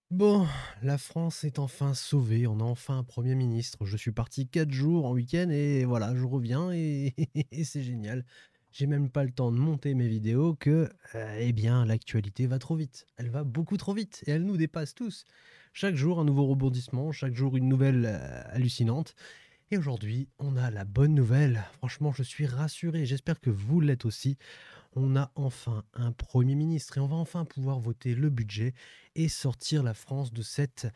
Bon, la France est enfin sauvée, on a enfin un Premier ministre. Je suis parti 4 jours en week-end et voilà, je reviens et et c'est génial. J'ai même pas le temps de monter mes vidéos que, eh bien, l'actualité va trop vite. Elle va beaucoup trop vite et elle nous dépasse tous. Chaque jour, un nouveau rebondissement, chaque jour, une nouvelle, hallucinante et aujourd'hui, on a la bonne nouvelle. Franchement, je suis rassuré, j'espère que vous l'êtes aussi. On a enfin un Premier ministre et on va enfin pouvoir voter le budget et sortir la France de cette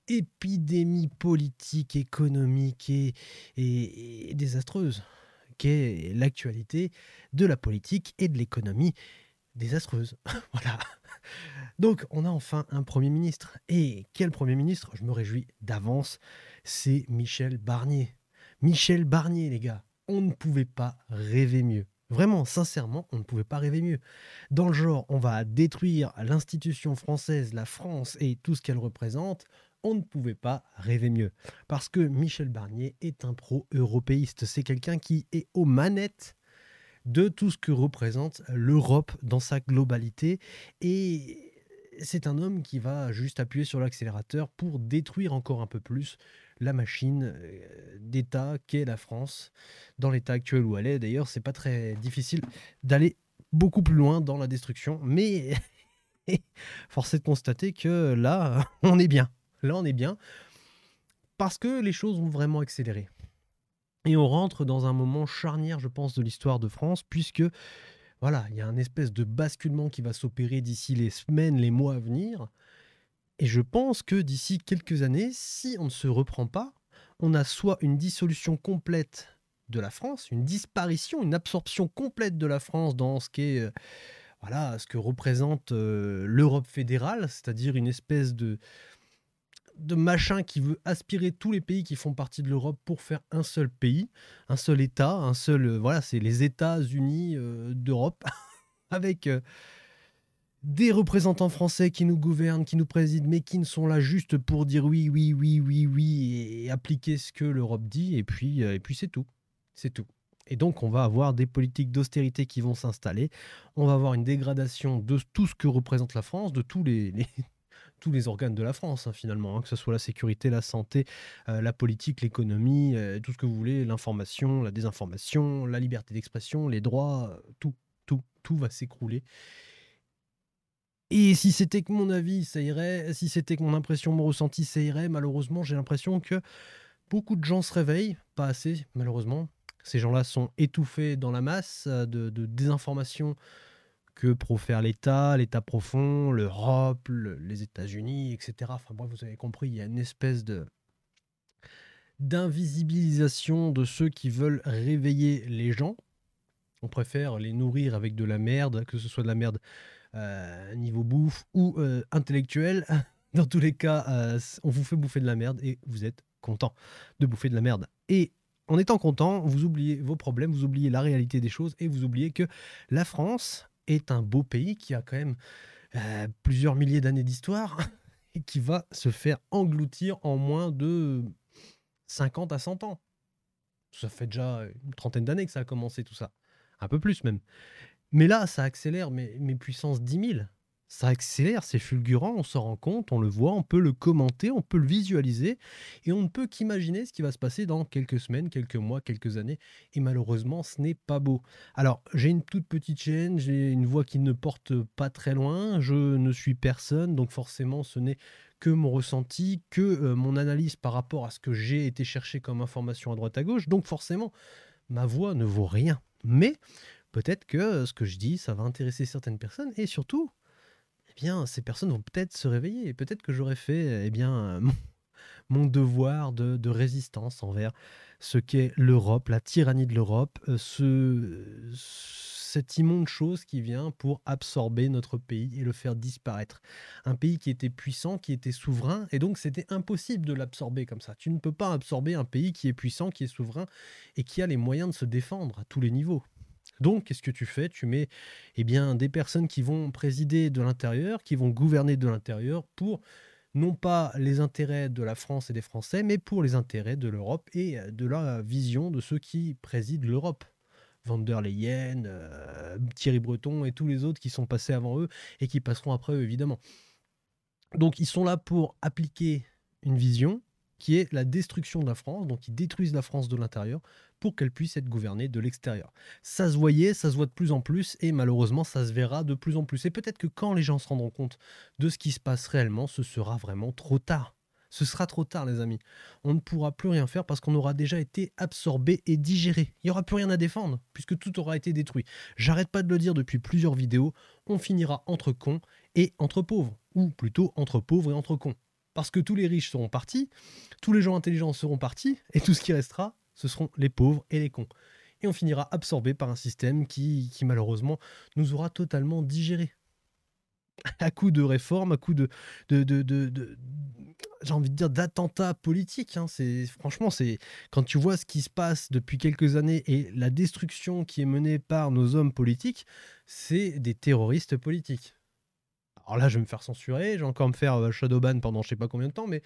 épidémie politique, économique et désastreuse qu'est l'actualité de la politique et de l'économie désastreuse. Voilà. Donc on a enfin un Premier ministre. Et quel Premier ministre? Je me réjouis d'avance, c'est Michel Barnier. Michel Barnier, les gars, on ne pouvait pas rêver mieux. Vraiment, sincèrement, on ne pouvait pas rêver mieux. Dans le genre, on va détruire l'institution française, la France et tout ce qu'elle représente. On ne pouvait pas rêver mieux. Parce que Michel Barnier est un pro-européiste. C'est quelqu'un qui est aux manettes de tout ce que représente l'Europe dans sa globalité. Et c'est un homme qui va juste appuyer sur l'accélérateur pour détruire encore un peu plus la machine d'État qu'est la France dans l'état actuel où elle est. D'ailleurs, c'est pas très difficile d'aller beaucoup plus loin dans la destruction, mais force est de constater que là, on est bien. Là, on est bien parce que les choses ont vraiment accéléré. Et on rentre dans un moment charnière, je pense, de l'histoire de France, puisque voilà, il y a un espèce de basculement qui va s'opérer d'ici les semaines, les mois à venir. Et je pense que d'ici quelques années, si on ne se reprend pas, on a soit une dissolution complète de la France, une disparition, une absorption complète de la France dans ce qu'est, voilà, ce que représente l'Europe fédérale, c'est-à-dire une espèce de machin qui veut aspirer tous les pays qui font partie de l'Europe pour faire un seul pays, un seul État, un seul, voilà, c'est les États-Unis d'Europe, avec des représentants français qui nous gouvernent, qui nous président, mais qui ne sont là juste pour dire oui, oui, oui, oui, oui, et appliquer ce que l'Europe dit, et puis c'est tout. C'est tout. Et donc, on va avoir des politiques d'austérité qui vont s'installer. On va avoir une dégradation de tout ce que représente la France, de tous les organes de la France, hein, finalement, hein, que ce soit la sécurité, la santé, la politique, l'économie, tout ce que vous voulez, l'information, la désinformation, la liberté d'expression, les droits, tout va s'écrouler. Et si c'était que mon avis, ça irait. Si c'était que mon impression, mon ressenti, ça irait. Malheureusement, j'ai l'impression que beaucoup de gens se réveillent, pas assez, malheureusement. Ces gens-là sont étouffés dans la masse de désinformation que profère l'État, l'État profond, l'Europe, les États-Unis, etc. Enfin bref, vous avez compris, il y a une espèce de d'invisibilisation de ceux qui veulent réveiller les gens. On préfère les nourrir avec de la merde, que ce soit de la merde niveau bouffe ou intellectuel. Dans tous les cas, on vous fait bouffer de la merde et vous êtes content de bouffer de la merde. Et en étant content, vous oubliez vos problèmes, vous oubliez la réalité des choses et vous oubliez que la France est un beau pays qui a quand même plusieurs milliers d'années d'histoire et qui va se faire engloutir en moins de 50 à 100 ans. Ça fait déjà une trentaine d'années que ça a commencé tout ça. Un peu plus même. Mais là, ça accélère, mais puissance 10 000. Ça accélère, c'est fulgurant, on s'en rend compte, on le voit, on peut le commenter, on peut le visualiser, et on ne peut qu'imaginer ce qui va se passer dans quelques semaines, quelques mois, quelques années. Et malheureusement, ce n'est pas beau. Alors, j'ai une toute petite chaîne, j'ai une voix qui ne porte pas très loin, je ne suis personne, donc forcément, ce n'est que mon ressenti, que mon analyse par rapport à ce que j'ai été chercher comme information à droite à gauche. Donc forcément, ma voix ne vaut rien. Mais peut-être que ce que je dis, ça va intéresser certaines personnes et surtout, eh bien, ces personnes vont peut-être se réveiller et peut-être que j'aurais fait, eh bien, mon devoir de résistance envers ce qu'est l'Europe, la tyrannie de l'Europe, cette immonde chose qui vient pour absorber notre pays et le faire disparaître. Un pays qui était puissant, qui était souverain, et donc c'était impossible de l'absorber comme ça. Tu ne peux pas absorber un pays qui est puissant, qui est souverain et qui a les moyens de se défendre à tous les niveaux. Donc, qu'est-ce que tu fais? Tu mets eh bien, des personnes qui vont présider de l'intérieur, qui vont gouverner de l'intérieur pour non pas les intérêts de la France et des Français, mais pour les intérêts de l'Europe et de la vision de ceux qui président l'Europe. Van der Leyen, Thierry Breton et tous les autres qui sont passés avant eux et qui passeront après eux, évidemment. Donc ils sont là pour appliquer une vision qui est la destruction de la France, donc ils détruisent la France de l'intérieur pour qu'elle puisse être gouvernée de l'extérieur. Ça se voyait, ça se voit de plus en plus et malheureusement ça se verra de plus en plus. Et peut-être que quand les gens se rendront compte de ce qui se passe réellement, ce sera vraiment trop tard. Ce sera trop tard les amis. On ne pourra plus rien faire parce qu'on aura déjà été absorbé et digéré. Il n'y aura plus rien à défendre puisque tout aura été détruit. J'arrête pas de le dire depuis plusieurs vidéos, on finira entre cons et entre pauvres, ou plutôt entre pauvres et entre cons. Parce que tous les riches seront partis, tous les gens intelligents seront partis, et tout ce qui restera, ce seront les pauvres et les cons. Et on finira absorbé par un système qui malheureusement nous aura totalement digéré. À coup de réformes, à coup de j'ai envie de dire d'attentats politiques. Hein. Franchement, quand tu vois ce qui se passe depuis quelques années et la destruction qui est menée par nos hommes politiques, c'est des terroristes politiques. Alors là, je vais me faire censurer, je vais encore me faire shadowban pendant je sais pas combien de temps, mais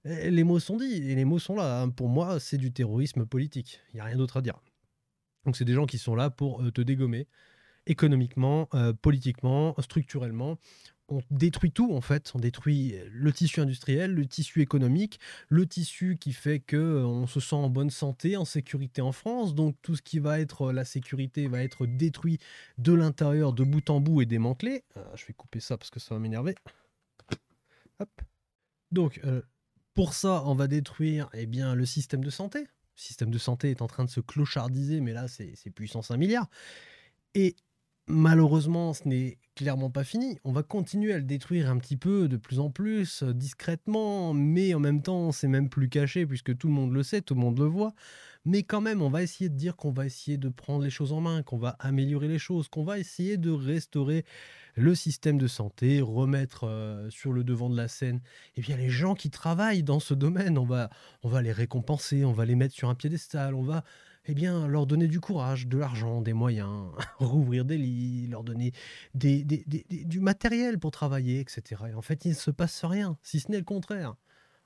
les mots sont dits et les mots sont là. Hein. Pour moi, c'est du terrorisme politique. Il n'y a rien d'autre à dire. Donc c'est des gens qui sont là pour te dégommer économiquement, politiquement, structurellement. On détruit tout en fait, on détruit le tissu industriel, le tissu économique, le tissu qui fait que on se sent en bonne santé, en sécurité en France. Donc tout ce qui va être la sécurité va être détruit de l'intérieur, de bout en bout et démantelé. Je vais couper ça parce que ça va m'énerver. Hop. Donc pour ça, on va détruire eh bien, le système de santé. Le système de santé est en train de se clochardiser, mais là c'est puissance 1 milliard. Et malheureusement, ce n'est clairement pas fini. On va continuer à le détruire un petit peu, de plus en plus, discrètement, mais en même temps, c'est même plus caché puisque tout le monde le sait, tout le monde le voit. Mais quand même, on va essayer de dire qu'on va essayer de prendre les choses en main, qu'on va améliorer les choses, qu'on va essayer de restaurer le système de santé, remettre sur le devant de la scène eh bien, les gens qui travaillent dans ce domaine. On va les récompenser, on va les mettre sur un piédestal, on va eh bien, leur donner du courage, de l'argent, des moyens, rouvrir des lits, leur donner du matériel pour travailler, etc. Et en fait, il ne se passe rien, si ce n'est le contraire.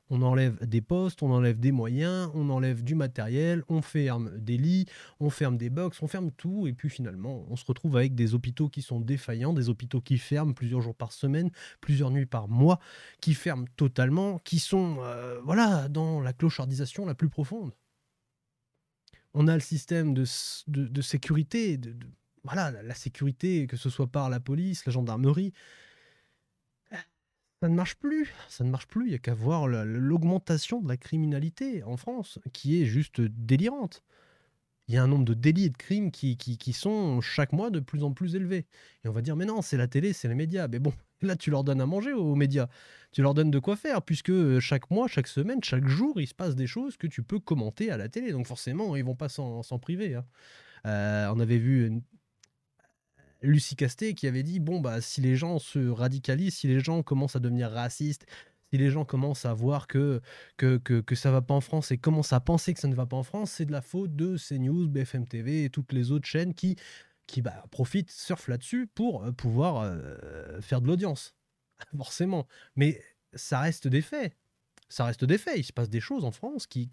On enlève des postes, on enlève des moyens, on enlève du matériel, on ferme des lits, on ferme des box, on ferme tout, et puis finalement, on se retrouve avec des hôpitaux qui sont défaillants, des hôpitaux qui ferment plusieurs jours par semaine, plusieurs nuits par mois, qui ferment totalement, qui sont voilà, dans la clochardisation la plus profonde. On a le système de sécurité, voilà, la sécurité, que ce soit par la police, la gendarmerie, ça ne marche plus. Ça ne marche plus. Il y a qu'à voir l'augmentation de la criminalité en France, qui est juste délirante. Il y a un nombre de délits et de crimes qui sont chaque mois de plus en plus élevés. Et on va dire, mais non, c'est la télé, c'est les médias. Mais bon, là, tu leur donnes à manger aux médias. Tu leur donnes de quoi faire, puisque chaque mois, chaque semaine, chaque jour, il se passe des choses que tu peux commenter à la télé. Donc forcément, ils vont pas s'en priver. Hein. On avait vu Lucie Casté qui avait dit, bon, bah, si les gens se radicalisent, si les gens commencent à devenir racistes, si les gens commencent à voir que ça va pas en France et commencent à penser que ça ne va pas en France, c'est de la faute de CNews, BFM TV et toutes les autres chaînes qui profitent, surfent là-dessus pour pouvoir faire de l'audience. Forcément. Mais ça reste des faits. Ça reste des faits. Il se passe des choses en France qui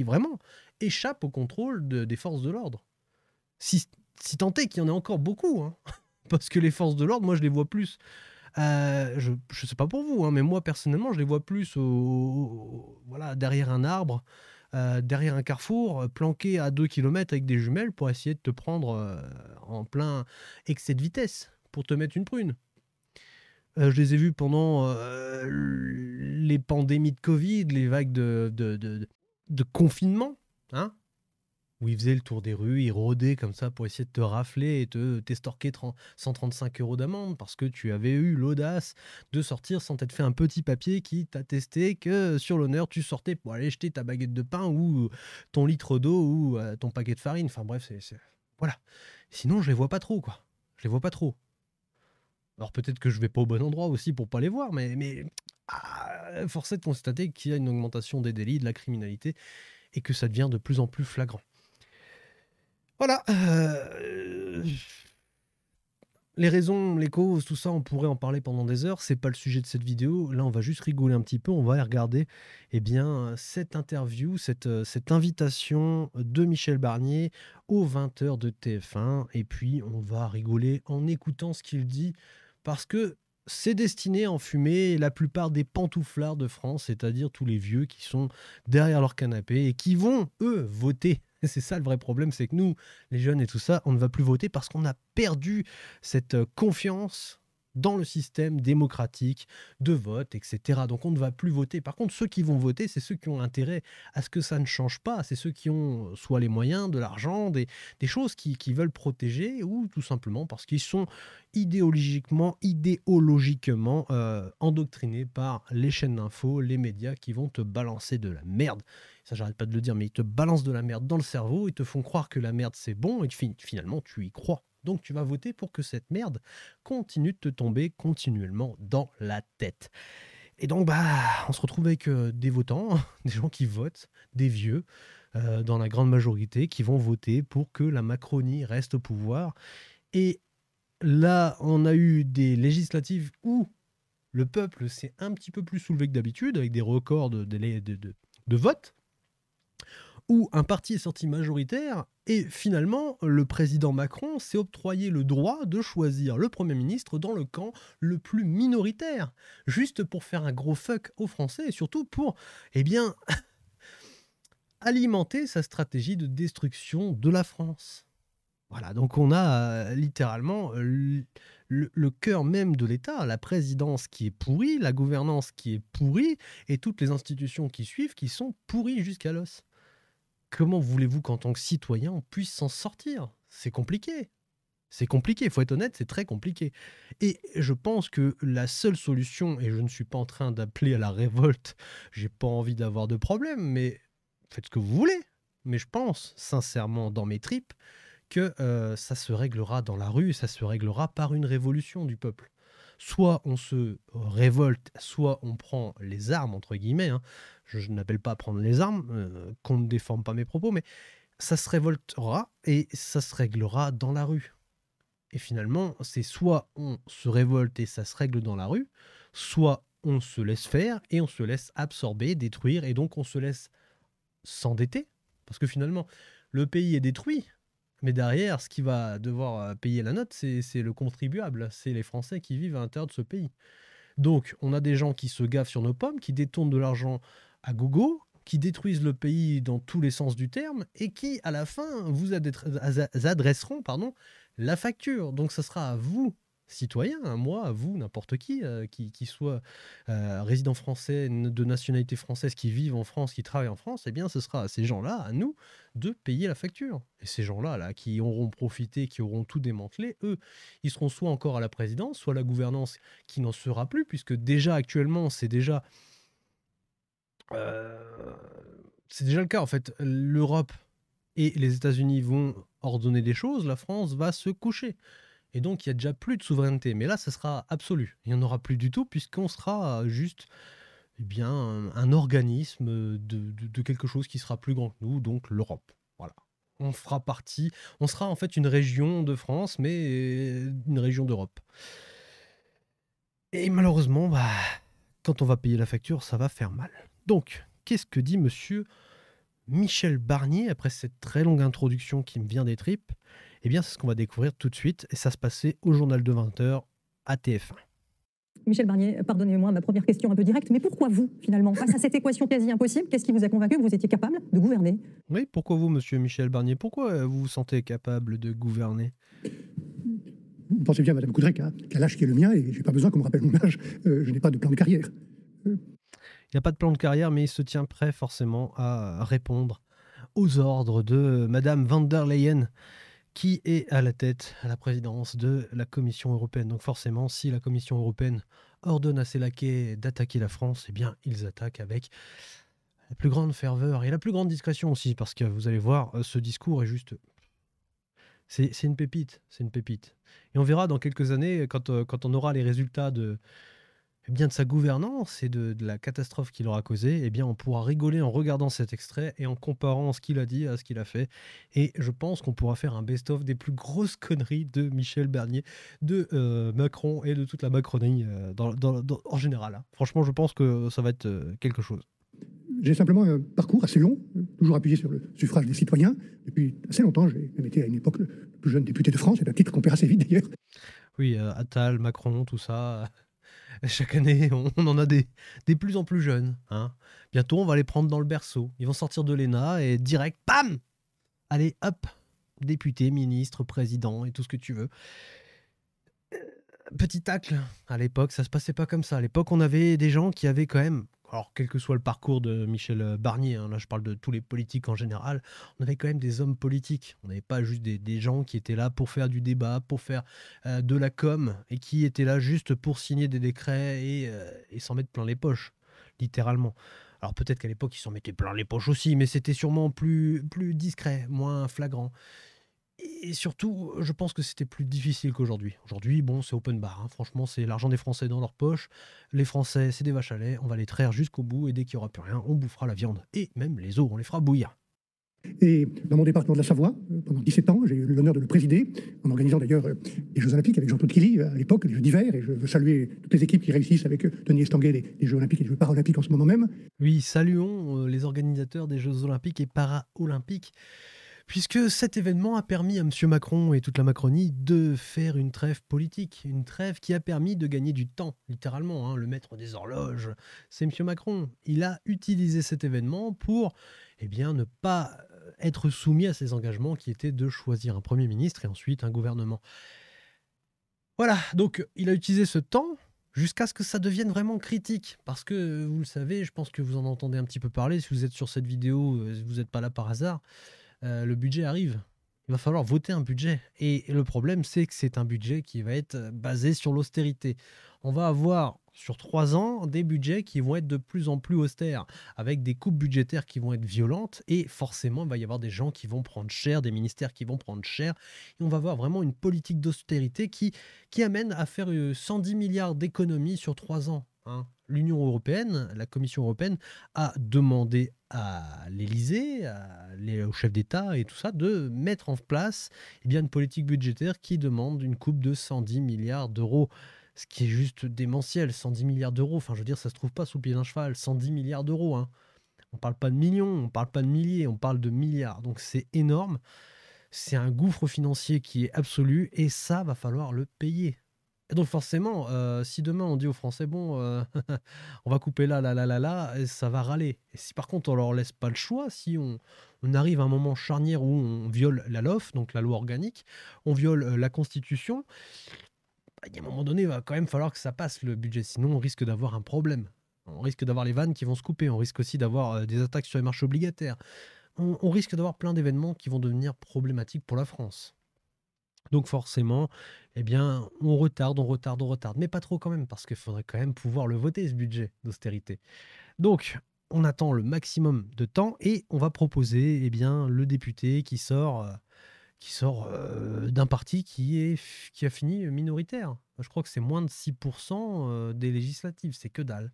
vraiment échappent au contrôle des forces de l'ordre. Si tant est qu'il y en a encore beaucoup, hein. Parce que les forces de l'ordre, moi, je les vois plus. Je sais pas pour vous, hein, mais moi, personnellement, je les vois plus voilà, derrière un arbre, derrière un carrefour, planqués à 2 kilomètres avec des jumelles pour essayer de te prendre en plein excès de vitesse, pour te mettre une prune. Je les ai vus pendant les pandémies de Covid, les vagues de confinement, hein, où ils faisaient le tour des rues, ils rôdaient comme ça pour essayer de te rafler et t'estorquer 135 € d'amende parce que tu avais eu l'audace de sortir sans t'être fait un petit papier qui t'attestait que sur l'honneur tu sortais pour aller jeter ta baguette de pain ou ton litre d'eau ou ton paquet de farine. Enfin bref, voilà. Sinon, je les vois pas trop, quoi. Je les vois pas trop. Alors peut-être que je vais pas au bon endroit aussi pour pas les voir, mais force est de constater qu'il y a une augmentation des délits, de la criminalité, et que ça devient de plus en plus flagrant. Voilà. Les raisons, les causes, tout ça, on pourrait en parler pendant des heures. C'est pas le sujet de cette vidéo. Là, on va juste rigoler un petit peu. On va aller regarder eh bien, cette interview, cette invitation de Michel Barnier aux 20h de TF1. Et puis, on va rigoler en écoutant ce qu'il dit. Parce que c'est destiné à enfumer la plupart des pantouflards de France, c'est-à-dire tous les vieux qui sont derrière leur canapé et qui vont, eux, voter. C'est ça le vrai problème, c'est que nous, les jeunes et tout ça, on ne va plus voter parce qu'on a perdu cette confiance dans le système démocratique de vote, etc. Donc on ne va plus voter. Par contre, ceux qui vont voter, c'est ceux qui ont intérêt à ce que ça ne change pas. C'est ceux qui ont soit les moyens, de l'argent, des choses qui veulent protéger, ou tout simplement parce qu'ils sont idéologiquement endoctrinés par les chaînes d'infos, les médias qui vont te balancer de la merde. Ça, j'arrête pas de le dire, mais ils te balancent de la merde dans le cerveau, ils te font croire que la merde c'est bon, et finalement tu y crois. Donc tu vas voter pour que cette merde continue de te tomber continuellement dans la tête. Et donc on se retrouve avec des votants, des gens qui votent, des vieux, dans la grande majorité, qui vont voter pour que la Macronie reste au pouvoir. Et là, on a eu des législatives où le peuple s'est un petit peu plus soulevé que d'habitude, avec des records de vote, où un parti est sorti majoritaire, et finalement, le président Macron s'est octroyé le droit de choisir le Premier ministre dans le camp le plus minoritaire, juste pour faire un gros fuck aux Français, et surtout pour, eh bien, alimenter sa stratégie de destruction de la France. Voilà, donc on a littéralement le cœur même de l'État, la présidence qui est pourrie, la gouvernance qui est pourrie, et toutes les institutions qui suivent qui sont pourries jusqu'à l'os. Comment voulez-vous qu'en tant que citoyen, on puisse s'en sortir? C'est compliqué. C'est compliqué, il faut être honnête, c'est très compliqué. Et je pense que la seule solution, et je ne suis pas en train d'appeler à la révolte, j'ai pas envie d'avoir de problème, mais faites ce que vous voulez. Mais je pense, sincèrement, dans mes tripes, que ça se réglera dans la rue, ça se réglera par une révolution du peuple. Soit on se révolte, soit on prend les armes, entre guillemets, hein. Je n'appelle pas à prendre les armes, qu'on ne déforme pas mes propos, mais ça se révoltera et ça se réglera dans la rue. Et finalement, c'est soit on se révolte et ça se règle dans la rue, soit on se laisse faire et on se laisse absorber, détruire, et donc on se laisse s'endetter. Parce que finalement, le pays est détruit, mais derrière, ce qui va devoir payer la note, c'est le contribuable, c'est les Français qui vivent à l'intérieur de ce pays. Donc, on a des gens qui se gavent sur nos pommes, qui détournent de l'argent à gogo, qui détruisent le pays dans tous les sens du terme, et qui, à la fin, vous adresseront la facture. Donc, ce sera à vous, citoyens, à moi, à vous, n'importe qui soit résident français, de nationalité française, qui vivent en France, qui travaillent en France, eh bien, ce sera à ces gens-là, à nous, de payer la facture. Et ces gens-là, là, qui auront profité, qui auront tout démantelé, eux, ils seront soit encore à la présidence, soit la gouvernance qui n'en sera plus, puisque déjà actuellement, c'est déjà le cas. En fait, l'Europe et les États-Unis vont ordonner des choses, la France va se coucher. Et donc, il y a déjà plus de souveraineté. Mais là, ça sera absolu. Il n'y en aura plus du tout, puisqu'on sera juste un organisme de quelque chose qui sera plus grand que nous, donc l'Europe. Voilà. On fera partie, on sera en fait une région de France, mais une région d'Europe. Et malheureusement, quand on va payer la facture, ça va faire mal. Donc, qu'est-ce que dit monsieur Michel Barnier après cette très longue introduction qui me vient des tripes? Eh bien, c'est ce qu'on va découvrir tout de suite, et ça se passait au journal de 20h à TF1. Michel Barnier, pardonnez-moi ma première question un peu directe, mais pourquoi vous, finalement, face à cette équation quasi impossible, qu'est-ce qui vous a convaincu que vous étiez capable de gouverner? Oui, pourquoi vous, monsieur Michel Barnier? Pourquoi vous vous sentez capable de gouverner? Vous pensez bien, Madame Coudray, qu'à l'âge qui est le mien, et je n'ai pas besoin qu'on me rappelle mon âge, je n'ai pas de plan de carrière. Il n'y a pas de plan de carrière, mais il se tient prêt forcément à répondre aux ordres de Madame van der Leyen, qui est à la tête, à la présidence de la Commission européenne. Donc forcément, si la Commission européenne ordonne à ses laquais d'attaquer la France, eh bien, ils attaquent avec la plus grande ferveur et la plus grande discrétion aussi, parce que vous allez voir, ce discours est juste... C'est une pépite, c'est une pépite. Et on verra dans quelques années, quand on aura les résultats de sa gouvernance et de la catastrophe qu'il aura causée, eh bien, on pourra rigoler en regardant cet extrait et en comparant ce qu'il a dit à ce qu'il a fait. Et je pense qu'on pourra faire un best-of des plus grosses conneries de Michel Barnier, de Macron et de toute la Macronie en général. Hein. Franchement, je pense que ça va être quelque chose. J'ai simplement un parcours assez long, toujours appuyé sur le suffrage des citoyens. Depuis assez longtemps, j'ai même été à une époque le plus jeune député de France, c'est un titre qu'on perd assez vite d'ailleurs. Oui, Attal, Macron, tout ça... Chaque année, on en a des plus en plus jeunes, hein. Bientôt, on va les prendre dans le berceau. Ils vont sortir de l'ENA et direct, bam! Allez, hop! Député, ministre, président et tout ce que tu veux. Petit tacle, à l'époque, ça se passait pas comme ça. À l'époque, on avait des gens qui avaient quand même, alors quel que soit le parcours de Michel Barnier, hein, là je parle de tous les politiques en général, on avait quand même des hommes politiques. On n'avait pas juste des gens qui étaient là pour faire du débat, pour faire de la com, et qui étaient là juste pour signer des décrets et s'en mettre plein les poches, littéralement. Alors peut-être qu'à l'époque, ils s'en mettaient plein les poches aussi, mais c'était sûrement plus discret, moins flagrant. Et surtout, je pense que c'était plus difficile qu'aujourd'hui. Aujourd'hui, bon, c'est open bar, hein. Franchement, c'est l'argent des Français dans leur poche. Les Français, c'est des vaches à lait. On va les traire jusqu'au bout et dès qu'il n'y aura plus rien, on bouffera la viande. Et même les os, on les fera bouillir. Et dans mon département de la Savoie, pendant 17 ans, j'ai eu l'honneur de le présider, en organisant d'ailleurs les Jeux Olympiques avec Jean-Claude Killy à l'époque, les Jeux d'hiver, et je veux saluer toutes les équipes qui réussissent avec Denis Estanguet les Jeux Olympiques et les Jeux Paralympiques en ce moment même. Oui, saluons les organisateurs des Jeux Olympiques et Paralympiques, puisque cet événement a permis à M. Macron et toute la Macronie de faire une trêve politique, une trêve qui a permis de gagner du temps, littéralement, hein. Le maître des horloges, c'est M. Macron. Il a utilisé cet événement pour ne pas être soumis à ses engagements qui étaient de choisir un Premier ministre et ensuite un gouvernement. Voilà, donc il a utilisé ce temps jusqu'à ce que ça devienne vraiment critique. Parce que, vous le savez, je pense que vous en entendez un petit peu parler, si vous êtes sur cette vidéo, vous n'êtes pas là par hasard. Le budget arrive. Il va falloir voter un budget. Et le problème, c'est que c'est un budget qui va être basé sur l'austérité. On va avoir sur 3 ans des budgets qui vont être de plus en plus austères, avec des coupes budgétaires qui vont être violentes. Et forcément, il va y avoir des gens qui vont prendre cher, des ministères qui vont prendre cher. Et on va avoir vraiment une politique d'austérité qui amène à faire 110 milliards d'économies sur 3 ans, hein. L'Union européenne, la Commission européenne, a demandé à l'Élysée, au chef d'État et tout ça, de mettre en place une politique budgétaire qui demande une coupe de 110 milliards d'euros. Ce qui est juste démentiel, 110 milliards d'euros. Enfin, je veux dire, ça se trouve pas sous le pied d'un cheval, 110 milliards d'euros, hein. On parle pas de millions, on parle pas de milliers, on parle de milliards. Donc c'est énorme. C'est un gouffre financier qui est absolu et ça va falloir le payer. Et donc forcément, si demain on dit aux Français, bon, on va couper là, et ça va râler. Et si par contre on leur laisse pas le choix, si on arrive à un moment charnière où on viole la LOLF, donc la loi organique, on viole la Constitution, bah, il y a un moment donné, il va quand même falloir que ça passe le budget, sinon on risque d'avoir un problème. On risque d'avoir les vannes qui vont se couper, on risque aussi d'avoir des attaques sur les marchés obligataires. On risque d'avoir plein d'événements qui vont devenir problématiques pour la France. Donc forcément, on retarde, mais pas trop quand même, parce qu'il faudrait quand même pouvoir le voter, ce budget d'austérité. Donc, on attend le maximum de temps et on va proposer le député qui sort d'un parti qui a fini minoritaire. Je crois que c'est moins de 6% des législatives, c'est que dalle.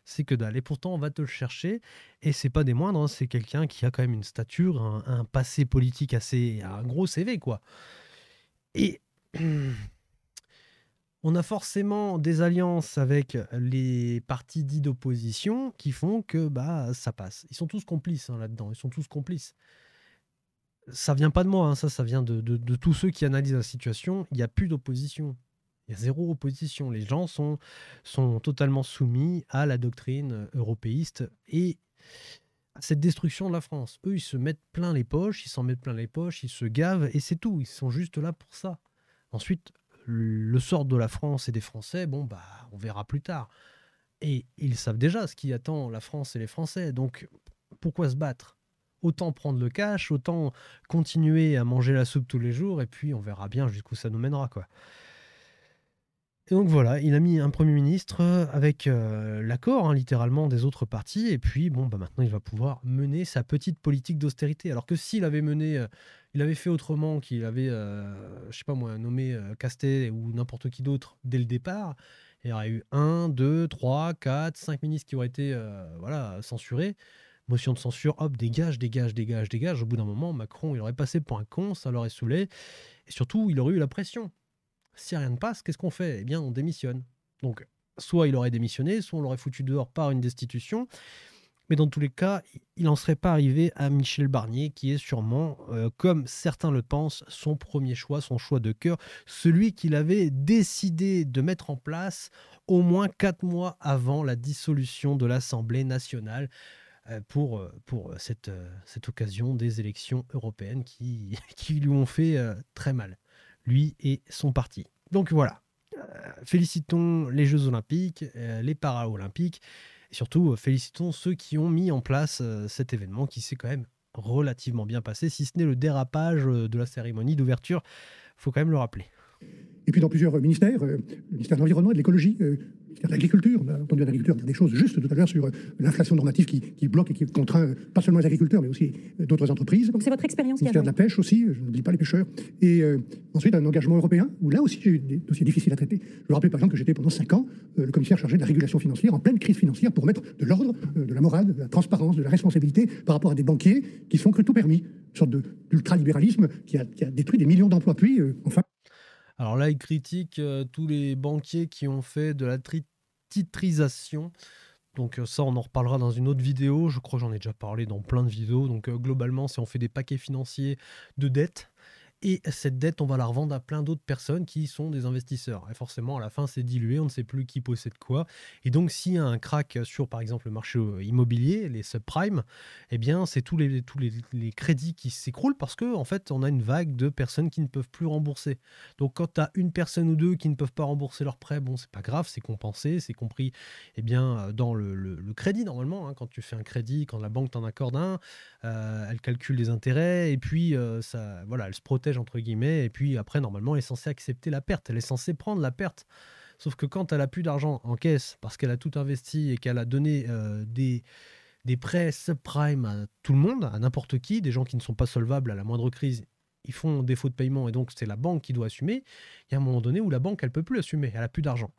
C'est que dalle. Et pourtant, on va te le chercher, et c'est pas des moindres, hein, c'est quelqu'un qui a quand même une stature, un passé politique un gros CV, quoi. Et on a forcément des alliances avec les partis dits d'opposition qui font que ça passe. Ils sont tous complices, hein, là-dedans, ils sont tous complices. Ça vient pas de moi, hein, ça vient de tous ceux qui analysent la situation. Il n'y a plus d'opposition. Il y a zéro opposition. Les gens sont totalement soumis à la doctrine européiste et à cette destruction de la France. Eux, ils se mettent plein les poches, ils s'en mettent plein les poches, ils se gavent et c'est tout. Ils sont juste là pour ça. Ensuite, le sort de la France et des Français, on verra plus tard. Et ils savent déjà ce qui attend la France et les Français. Donc, pourquoi se battre? Autant prendre le cash, autant continuer à manger la soupe tous les jours, et puis on verra bien jusqu'où ça nous mènera, quoi. Et donc voilà, il a mis un Premier ministre avec l'accord, hein, littéralement, des autres partis, et puis maintenant il va pouvoir mener sa petite politique d'austérité. Alors que s'il avait il avait fait autrement, qu'il avait, je sais pas moi, nommé Castet ou n'importe qui d'autre dès le départ, il y aurait eu 1, 2, 3, 4, 5 ministres qui auraient été censurés. Motion de censure, hop, dégage. Au bout d'un moment, Macron, il aurait passé pour un con, ça l'aurait saoulé, et surtout, il aurait eu la pression. Si rien ne passe, qu'est-ce qu'on fait? On démissionne. Donc, soit il aurait démissionné, soit on l'aurait foutu dehors par une destitution. Mais dans tous les cas, il n'en serait pas arrivé à Michel Barnier, qui est sûrement, comme certains le pensent, son premier choix, son choix de cœur, celui qu'il avait décidé de mettre en place au moins 4 mois avant la dissolution de l'Assemblée nationale pour cette occasion des élections européennes qui lui ont fait très mal, lui et son parti. Donc voilà, félicitons les Jeux Olympiques, les Paralympiques, et surtout félicitons ceux qui ont mis en place cet événement qui s'est quand même relativement bien passé, si ce n'est le dérapage de la cérémonie d'ouverture, il faut quand même le rappeler. Et puis dans plusieurs ministères, le ministère de l'Environnement et de l'Écologie, le ministère de l'Agriculture, on a entendu l'agriculture dire des choses justes tout à l'heure sur l'inflation normative qui bloque et qui contraint pas seulement les agriculteurs, mais aussi d'autres entreprises. Donc c'est votre expérience Le qui a ministère joué. de la Pêche aussi, je n'oublie pas les pêcheurs. Et ensuite un engagement européen, où là aussi j'ai eu des dossiers difficiles à traiter. Je me rappelle par exemple que j'étais pendant 5 ans le commissaire chargé de la régulation financière, en pleine crise financière, pour mettre de l'ordre, de la morale, de la transparence, de la responsabilité par rapport à des banquiers qui se sont cru tout permis. Une sorte d'ultralibéralisme qui a détruit des millions d'emplois. Puis, enfin... Alors là, il critique tous les banquiers qui ont fait de la titrisation. Donc ça, on en reparlera dans une autre vidéo. Je crois que j'en ai déjà parlé dans plein de vidéos. Donc globalement, c'est on fait des paquets financiers de dettes. Et cette dette, on va la revendre à plein d'autres personnes qui sont des investisseurs. Et forcément, à la fin, c'est dilué, on ne sait plus qui possède quoi. Et donc, s'il y a un crack sur, par exemple, le marché immobilier, les subprimes, eh bien, c'est tous les crédits qui s'écroulent parce qu'en fait, on a une vague de personnes qui ne peuvent plus rembourser. Donc, quand tu as une personne ou deux qui ne peuvent pas rembourser leur prêt, bon, c'est pas grave, c'est compensé, c'est compris eh bien, dans le crédit, normalement. Hein, quand tu fais un crédit, quand la banque t'en accorde un, elle calcule les intérêts et puis, ça, voilà, elle se protège entre guillemets, et puis après normalement elle est censée accepter la perte, elle est censée prendre la perte, sauf que quand elle a plus d'argent en caisse parce qu'elle a tout investi et qu'elle a donné des prêts subprime à tout le monde, à n'importe qui, des gens qui ne sont pas solvables à la moindre crise, ils font défaut de paiement et donc c'est la banque qui doit assumer. Il y a un moment donné où la banque elle peut plus assumer, elle a plus d'argent.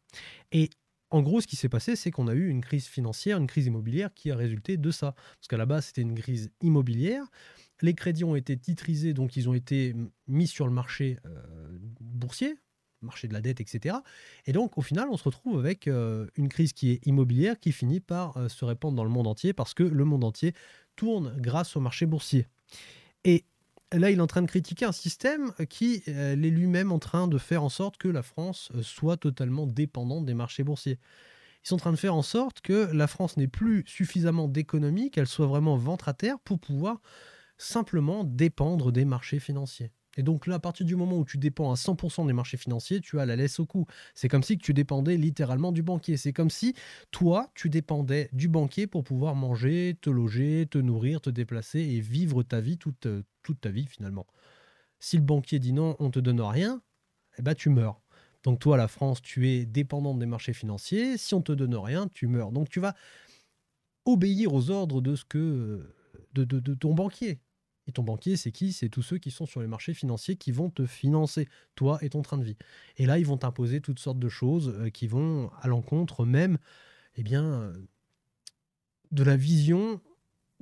Et en gros, ce qui s'est passé, c'est qu'on a eu une crise financière, une crise immobilière qui a résulté de ça. Parce qu'à la base, c'était une crise immobilière. Les crédits ont été titrisés, donc ils ont été mis sur le marché boursier, marché de la dette, etc. Et donc, au final, on se retrouve avec une crise qui est immobilière, qui finit par se répandre dans le monde entier, parce que le monde entier tourne grâce au marché boursier. Et là, il est en train de critiquer un système qui est lui-même en train de faire en sorte que la France soit totalement dépendante des marchés boursiers. Ils sont en train de faire en sorte que la France n'ait plus suffisamment d'économie, qu'elle soit vraiment ventre à terre pour pouvoir simplement dépendre des marchés financiers. Et donc là, à partir du moment où tu dépends à 100% des marchés financiers, tu as la laisse au cou. C'est comme si tu dépendais littéralement du banquier. C'est comme si toi, tu dépendais du banquier pour pouvoir manger, te loger, te nourrir, te déplacer et vivre ta vie, toute ta vie finalement. Si le banquier dit non, on ne te donne rien, eh ben, tu meurs. Donc toi, la France, tu es dépendante des marchés financiers. Si on ne te donne rien, tu meurs. Donc tu vas obéir aux ordres de ton banquier. Et ton banquier, c'est qui? C'est tous ceux qui sont sur les marchés financiers qui vont te financer, toi et ton train de vie. Et là, ils vont t'imposer toutes sortes de choses qui vont à l'encontre même eh bien, de la vision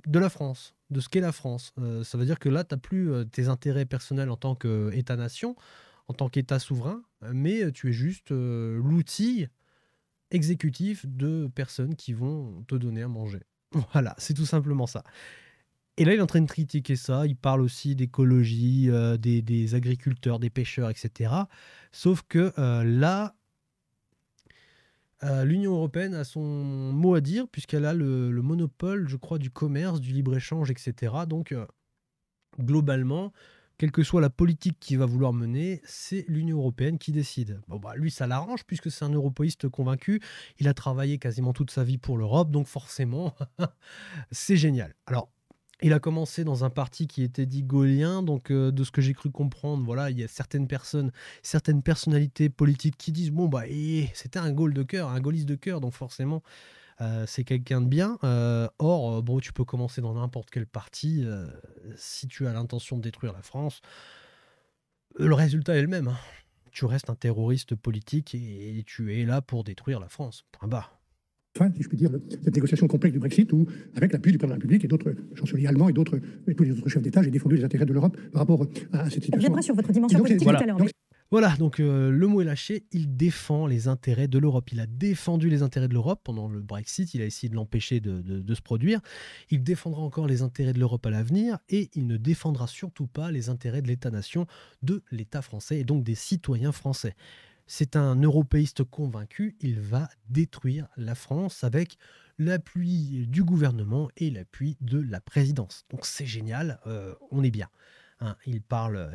de la France, de ce qu'est la France. Ça veut dire que là, tu n'as plus tes intérêts personnels en tant qu'État-nation, en tant qu'État souverain, mais tu es juste l'outil exécutif de personnes qui vont te donner à manger. Voilà, c'est tout simplement ça. Et là, il est en train de critiquer ça. Il parle aussi d'écologie, des agriculteurs, des pêcheurs, etc. Sauf que là, l'Union européenne a son mot à dire, puisqu'elle a le monopole, je crois, du commerce, du libre-échange, etc. Donc, globalement, quelle que soit la politique qu'il va vouloir mener, c'est l'Union européenne qui décide. Bon, bah, lui, ça l'arrange, puisque c'est un européiste convaincu. Il a travaillé quasiment toute sa vie pour l'Europe, donc forcément, c'est génial. Alors, il a commencé dans un parti qui était dit gaullien, donc de ce que j'ai cru comprendre, voilà, il y a certaines personnes, certaines personnalités politiques qui disent bon bah c'était un Gaule de cœur, un gaulliste de cœur, donc forcément c'est quelqu'un de bien. Or, bon, tu peux commencer dans n'importe quel parti si tu as l'intention de détruire la France, le résultat est le même. Hein. Tu restes un terroriste politique et tu es là pour détruire la France. Point barre. Enfin, si je puis dire, cette négociation complexe du Brexit, où, avec l'appui du président de la République et d'autres chanceliers allemands et tous les autres chefs d'État, j'ai défendu les intérêts de l'Europe par rapport à cette On situation. reviendra sur votre dimension politique tout à l'heure. Voilà, donc le mot est lâché, il défend les intérêts de l'Europe. Il a défendu les intérêts de l'Europe pendant le Brexit, il a essayé de l'empêcher de se produire. Il défendra encore les intérêts de l'Europe à l'avenir et il ne défendra surtout pas les intérêts de l'État-nation, de l'État français et donc des citoyens français. C'est un européiste convaincu, il va détruire la France avec l'appui du gouvernement et l'appui de la présidence. Donc c'est génial, on est bien. Hein, il parle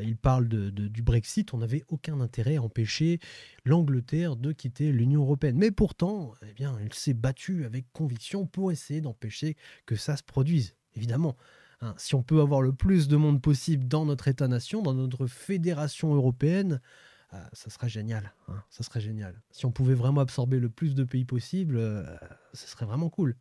du Brexit. On n'avait aucun intérêt à empêcher l'Angleterre de quitter l'Union européenne. Mais pourtant, eh bien, il s'est battu avec conviction pour essayer d'empêcher que ça se produise. Évidemment, hein, si on peut avoir le plus de monde possible dans notre État-nation, dans notre fédération européenne, ça serait génial. Hein, ça serait génial. Si on pouvait vraiment absorber le plus de pays possible, ça serait vraiment cool.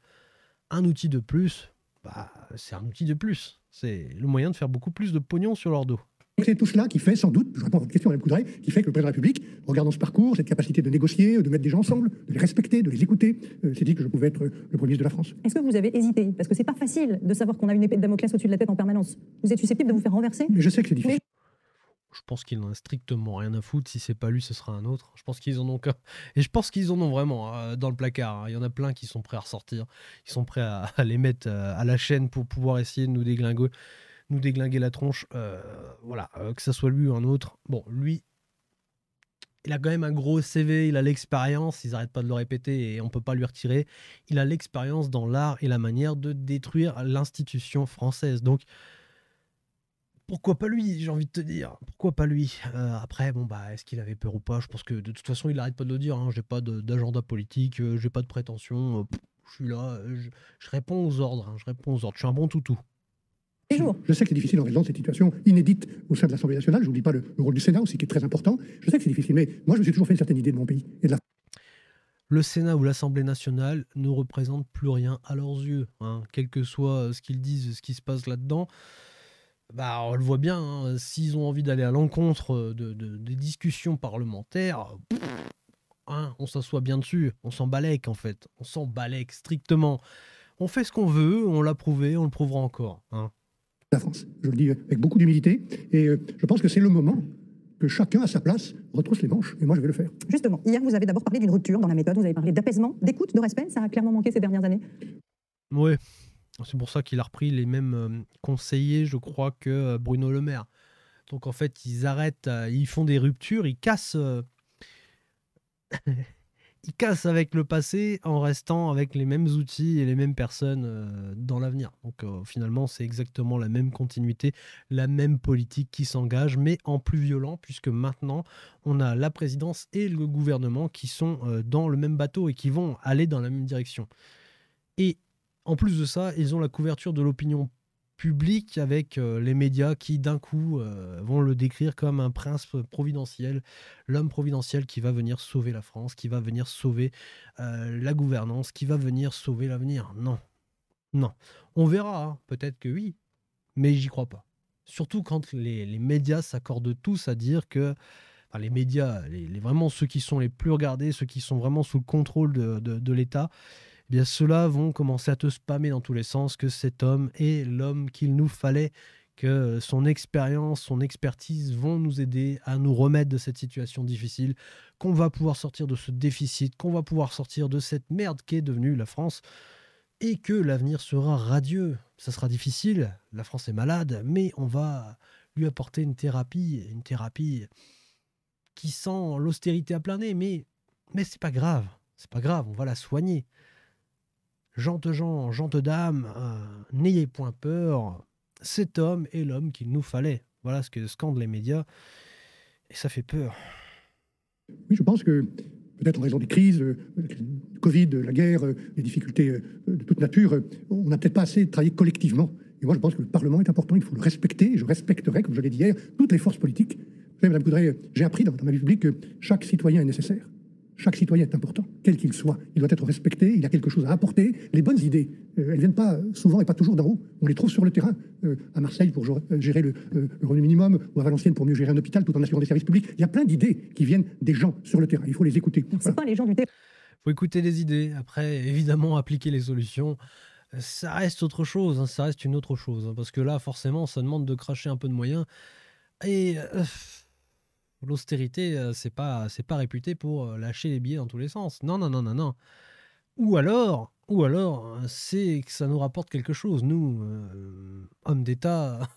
Un outil de plus, bah, c'est un outil de plus. C'est le moyen de faire beaucoup plus de pognon sur leur dos. C'est tout cela qui fait, sans doute, je réponds à votre question, Mme Coudray, qui fait que le président de la République, regardant ce parcours, cette capacité de négocier, de mettre des gens ensemble, de les respecter, de les écouter, s'est dit que je pouvais être le Premier ministre de la France. Est-ce que vous avez hésité? Parce que c'est pas facile de savoir qu'on a une épée de Damoclès au-dessus de la tête en permanence. Vous êtes susceptible de vous faire renverser? Mais je sais que c'est difficile. Je pense qu'il n'en a strictement rien à foutre. Si c'est pas lui, ce sera un autre. Je pense qu'ils en ont et je pense qu'ils en ont vraiment dans le placard. Hein. Il y en a plein qui sont prêts à ressortir. Ils sont prêts à les mettre à la chaîne pour pouvoir essayer de nous déglinguer la tronche. Voilà, que ça soit lui ou un autre. Bon, lui, il a quand même un gros CV, il a l'expérience, ils n'arrêtent pas de le répéter et on ne peut pas lui retirer. Il a l'expérience dans l'art et la manière de détruire l'institution française. Donc, pourquoi pas lui, j'ai envie de te dire. Pourquoi pas lui. Après, bon, bah, est-ce qu'il avait peur ou pas? Je pense que de toute façon, il n'arrête pas de le dire. Hein. J'ai pas d'agenda politique, j'ai pas de prétention. Je suis là, je réponds aux ordres. Hein. Je réponds aux ordres. Je suis un bon toutou. Je sais que c'est difficile en raison de cette situation inédite au sein de l'Assemblée nationale. Je n'oublie pas le rôle du Sénat aussi, qui est très important. Je sais que c'est difficile, mais moi, je me suis toujours fait une certaine idée de mon pays et de la Le Sénat ou l'Assemblée nationale ne représentent plus rien à leurs yeux. Hein. Quel que soit ce qu'ils disent, ce qui se passe là-dedans, bah, on le voit bien. Hein. S'ils ont envie d'aller à l'encontre des discussions parlementaires, hein, on s'assoit bien dessus. On s'en balèque, en fait. On s'en balèque strictement. On fait ce qu'on veut, on l'a prouvé, on le prouvera encore. Hein. France. Je le dis avec beaucoup d'humilité. Et je pense que c'est le moment que chacun à sa place retrousse les manches. Et moi, je vais le faire. Justement, hier, vous avez d'abord parlé d'une rupture dans la méthode, vous avez parlé d'apaisement, d'écoute, de respect. Ça a clairement manqué ces dernières années. Oui, c'est pour ça qu'il a repris les mêmes conseillers, je crois, que Bruno Le Maire. Donc en fait, ils arrêtent, ils font des ruptures, ils cassent... ils cassent avec le passé en restant avec les mêmes outils et les mêmes personnes dans l'avenir. Donc finalement, c'est exactement la même continuité, la même politique qui s'engage, mais en plus violent, puisque maintenant, on a la présidence et le gouvernement qui sont dans le même bateau et qui vont aller dans la même direction. Et en plus de ça, ils ont la couverture de l'opinion public avec les médias qui d'un coup vont le décrire comme un prince providentiel, l'homme providentiel qui va venir sauver la France, qui va venir sauver la gouvernance, qui va venir sauver l'avenir. Non, non. On verra, hein. Peut-être que oui, mais j'y crois pas. Surtout quand les médias s'accordent tous à dire que, enfin les médias, vraiment ceux qui sont les plus regardés, ceux qui sont vraiment sous le contrôle de l'État, eh bien ceux-là vont commencer à te spammer dans tous les sens que cet homme est l'homme qu'il nous fallait, que son expérience, son expertise vont nous aider à nous remettre de cette situation difficile, qu'on va pouvoir sortir de ce déficit, qu'on va pouvoir sortir de cette merde qu'est devenue la France et que l'avenir sera radieux. Ça sera difficile, la France est malade, mais on va lui apporter une thérapie qui sent l'austérité à plein nez, mais c'est pas grave, on va la soigner. Gente gens, gente dames, n'ayez point peur, cet homme est l'homme qu'il nous fallait. Voilà ce que scandent les médias, et ça fait peur. Oui, je pense que, peut-être en raison des crises, le Covid, la guerre, les difficultés de toute nature, on n'a peut-être pas assez travaillé collectivement. Et moi, je pense que le Parlement est important, il faut le respecter, et je respecterai, comme je l'ai dit hier, toutes les forces politiques. Vous savez, Mme Coudray, j'ai appris dans ma vie publique que chaque citoyen est nécessaire. Chaque citoyen est important, quel qu'il soit. Il doit être respecté, il a quelque chose à apporter. Les bonnes idées, elles ne viennent pas souvent et pas toujours d'en haut. On les trouve sur le terrain, à Marseille pour gérer le revenu minimum, ou à Valenciennes pour mieux gérer un hôpital tout en assurant des services publics. Il y a plein d'idées qui viennent des gens sur le terrain. Il faut les écouter. C'est Voilà. pas les gens du terrain. Il faut écouter les idées, après, évidemment, appliquer les solutions. Ça reste autre chose, hein, ça reste une autre chose. Hein, parce que là, forcément, ça demande de cracher un peu de moyens. Et L'austérité, c'est pas réputé pour lâcher les billets dans tous les sens. Non, non, non, non, non. Ou alors, c'est que ça nous rapporte quelque chose, nous, hommes d'État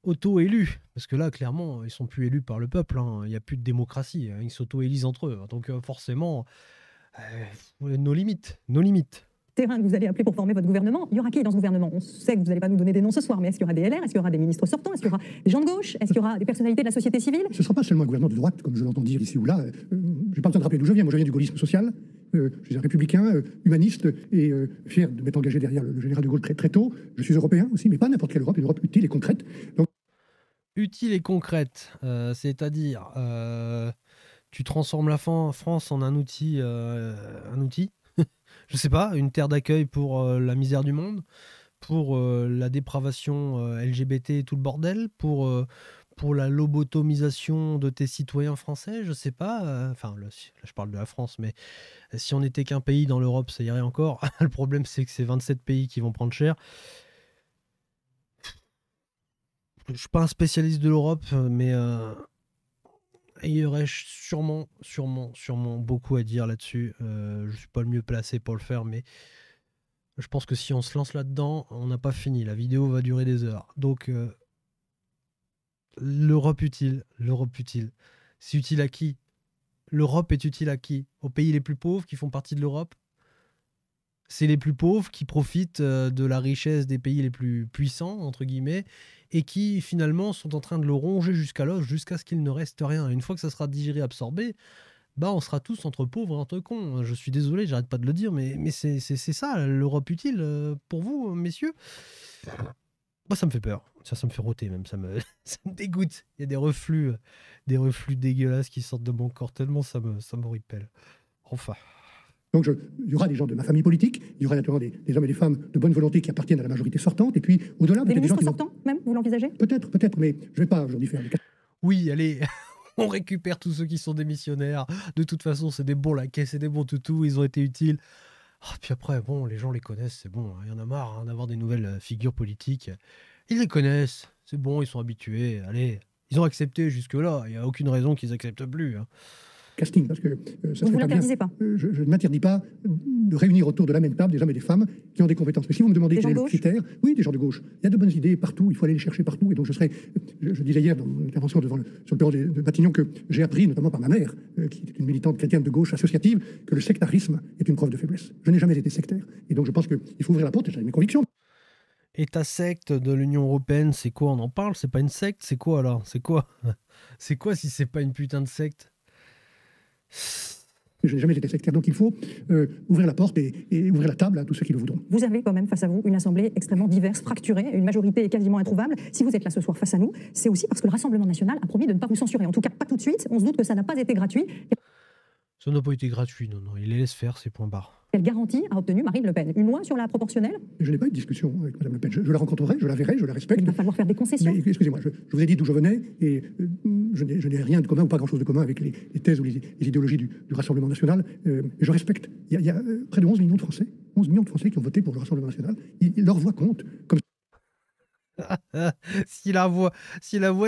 auto-élus. Parce que là, clairement, ils sont plus élus par le peuple, hein. Il n'y a plus de démocratie, hein. Ils s'auto-élisent entre eux. Donc forcément, nos limites, nos limites. Terrain que vous allez appeler pour former votre gouvernement, il y aura qui dans ce gouvernement? On sait que vous n'allez pas nous donner des noms ce soir, mais est-ce qu'il y aura des LR? Est-ce qu'il y aura des ministres sortants? Est-ce qu'il y aura des gens de gauche? Est-ce qu'il y aura des personnalités de la société civile? Ce ne sera pas seulement un gouvernement de droite, comme je l'entends dire ici ou là. Je n'ai pas besoin de rappeler d'où je viens. Moi, je viens du gaullisme social. Je suis un républicain, humaniste et fier de m'être engagé derrière le général de Gaulle très tôt. Je suis européen aussi, mais pas n'importe quelle Europe, une Europe utile et concrète. Donc, Utile et concrète, c'est-à-dire, tu transformes la France en un outil, je sais pas, une terre d'accueil pour la misère du monde, pour la dépravation LGBT et tout le bordel, pour la lobotomisation de tes citoyens français, je sais pas. Enfin, là, je parle de la France, mais si on n'était qu'un pays dans l'Europe, ça irait encore. Le problème, c'est que c'est 27 pays qui vont prendre cher. Je suis pas un spécialiste de l'Europe, mais il y aurait sûrement beaucoup à dire là-dessus. Je suis pas le mieux placé pour le faire, mais je pense que si on se lance là-dedans, on n'a pas fini. La vidéo va durer des heures. Donc, l'Europe utile. C'est utile à qui? L'Europe est utile à qui? Aux pays les plus pauvres qui font partie de l'Europe? C'est les plus pauvres qui profitent de la richesse des pays les plus puissants, entre guillemets, et qui finalement sont en train de le ronger jusqu'à l'os, jusqu'à ce qu'il ne reste rien. Une fois que ça sera digéré, absorbé, bah on sera tous entre pauvres et entre cons. Je suis désolé, j'arrête pas de le dire, mais c'est ça, l'Europe utile pour vous, messieurs. Moi, ça me fait peur. Ça me fait rôter même. Ça me dégoûte. Il y a des reflux dégueulasses qui sortent de mon corps tellement ça me ripelle. Enfin. Donc il y aura des gens de ma famille politique, il y aura naturellement des hommes et des femmes de bonne volonté qui appartiennent à la majorité sortante, et puis au-delà, Des peut-être des gens ministres qui sortants, même, vous l'envisagez? Peut-être, mais je ne vais pas aujourd'hui faire des Oui, allez, on récupère tous ceux qui sont démissionnaires. De toute façon, c'est des bons laquais, c'est des bons toutous, ils ont été utiles. Ah, puis après, bon, les gens les connaissent, c'est bon. Il y en a marre d'avoir des nouvelles figures politiques. Ils les connaissent, c'est bon, ils sont habitués. Allez, ils ont accepté jusque-là. Il n'y a aucune raison qu'ils n'acceptent plus, hein. casting, parce que ça Vous serait ne pas bien. l'interdisez pas? Je ne m'interdis pas de réunir autour de la même table des hommes et des femmes qui ont des compétences. Mais si vous me demandez Des quel est gens le de critère, oui, des gens de gauche. Il y a de bonnes idées partout, il faut aller les chercher partout. Et donc je disais hier dans mon intervention sur le perron de Matignon que j'ai appris, notamment par ma mère, qui était une militante chrétienne de gauche associative, que le sectarisme est une preuve de faiblesse. Je n'ai jamais été sectaire. Et donc je pense qu'il faut ouvrir la porte, et j'ai mes convictions. Et ta secte de l'Union Européenne, c'est quoi? On en parle? C'est pas une secte? C'est quoi alors? C'est quoi? C'est quoi si c'est pas une putain de secte? Je n'ai jamais été sectaire, donc il faut ouvrir la porte et ouvrir la table à tous ceux qui le voudront. Vous avez quand même face à vous une assemblée extrêmement diverse, fracturée, une majorité quasiment introuvable. Si vous êtes là ce soir face à nous, c'est aussi parce que le Rassemblement national a promis de ne pas vous censurer. En tout cas, pas tout de suite. On se doute que ça n'a pas été gratuit. Ça n'a pas été gratuit, non, il les laisse faire, ces points barres. Quelle garantie a obtenu Marine Le Pen? Une loi sur la proportionnelle? Je n'ai pas eu de discussion avec Mme Le Pen. Je la rencontrerai, je la verrai, je la respecte. Il va falloir faire des concessions. Mais excusez-moi, je vous ai dit d'où je venais, et je n'ai rien de commun, ou pas grand-chose de commun avec les thèses ou les idéologies du Rassemblement national. Je respecte. Il y a près de 11 millions de Français, 11 millions de Français qui ont voté pour le Rassemblement national. Leur voix compte. Comme si la voix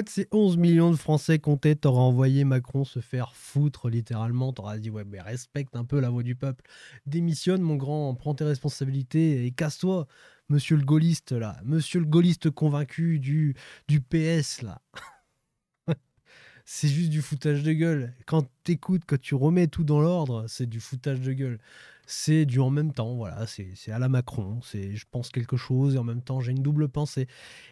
de ces 11 millions de Français comptait, t'aurais envoyé Macron se faire foutre littéralement. T'aurais dit ouais, mais respecte un peu la voix du peuple. Démissionne, mon grand, prends tes responsabilités et casse-toi, monsieur le gaulliste là, monsieur le gaulliste convaincu du PS là. C'est juste du foutage de gueule. Quand t'écoutes, quand tu remets tout dans l'ordre, c'est du foutage de gueule. C'est du en même temps, voilà, c'est à la Macron. C'est je pense quelque chose et en même temps j'ai une double pensée.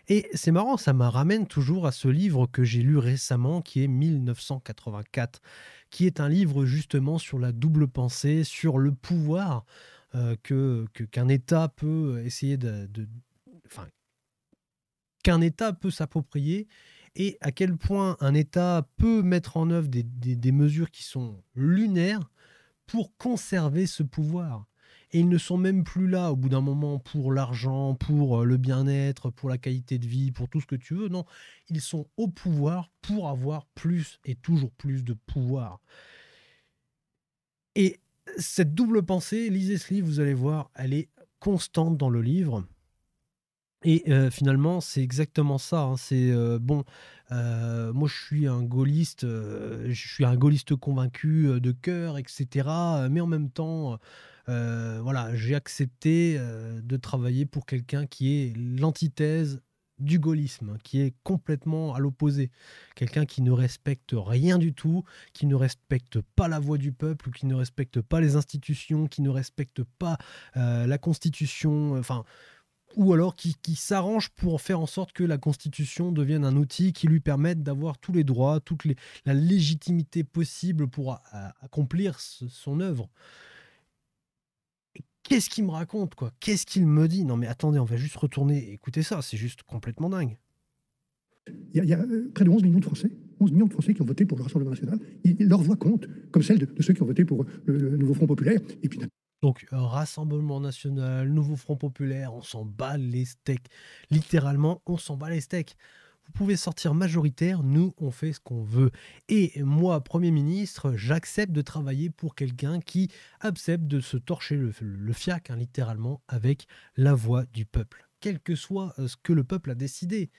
Et c'est marrant, ça me ramène toujours à ce livre que j'ai lu récemment, qui est 1984, qui est un livre justement sur la double pensée, sur le pouvoir qu'un État peut essayer enfin, qu'un État peut s'approprier, et à quel point un État peut mettre en œuvre des mesures qui sont lunaires pour conserver ce pouvoir. Et ils ne sont même plus là, au bout d'un moment, pour l'argent, pour le bien-être, pour la qualité de vie, pour tout ce que tu veux. Non, ils sont au pouvoir pour avoir plus et toujours plus de pouvoir. Et cette double pensée, lisez ce livre, vous allez voir, elle est constante dans le livre. Et finalement, c'est exactement ça, hein. C'est, bon, moi je suis un gaulliste convaincu, de cœur et cetera, mais en même temps, voilà, j'ai accepté, de travailler pour quelqu'un qui est l'antithèse du gaullisme, qui est complètement à l'opposé. Quelqu'un qui ne respecte rien du tout, qui ne respecte pas la voix du peuple, qui ne respecte pas les institutions, qui ne respecte pas, la constitution, enfin ou alors qui s'arrange pour faire en sorte que la Constitution devienne un outil qui lui permette d'avoir tous les droits, la légitimité possible pour accomplir son œuvre. Qu'est-ce qu'il me raconte, quoi? Qu'est-ce qu'il me dit? Non mais attendez, on va juste retourner écouter ça, c'est juste complètement dingue. Il y a près de 11 millions de Français. 11 millions de Français qui ont voté pour le Rassemblement national. Leur voix compte, comme celle de ceux qui ont voté pour le Nouveau Front populaire. Et puis, Donc, Rassemblement national, Nouveau Front populaire, on s'en bat les steaks. Littéralement, on s'en bat les steaks. Vous pouvez sortir majoritaire, nous, on fait ce qu'on veut. Et moi, Premier ministre, j'accepte de travailler pour quelqu'un qui accepte de se torcher le fiac, hein, littéralement, avec la voix du peuple. Quel que soit ce que le peuple a décidé.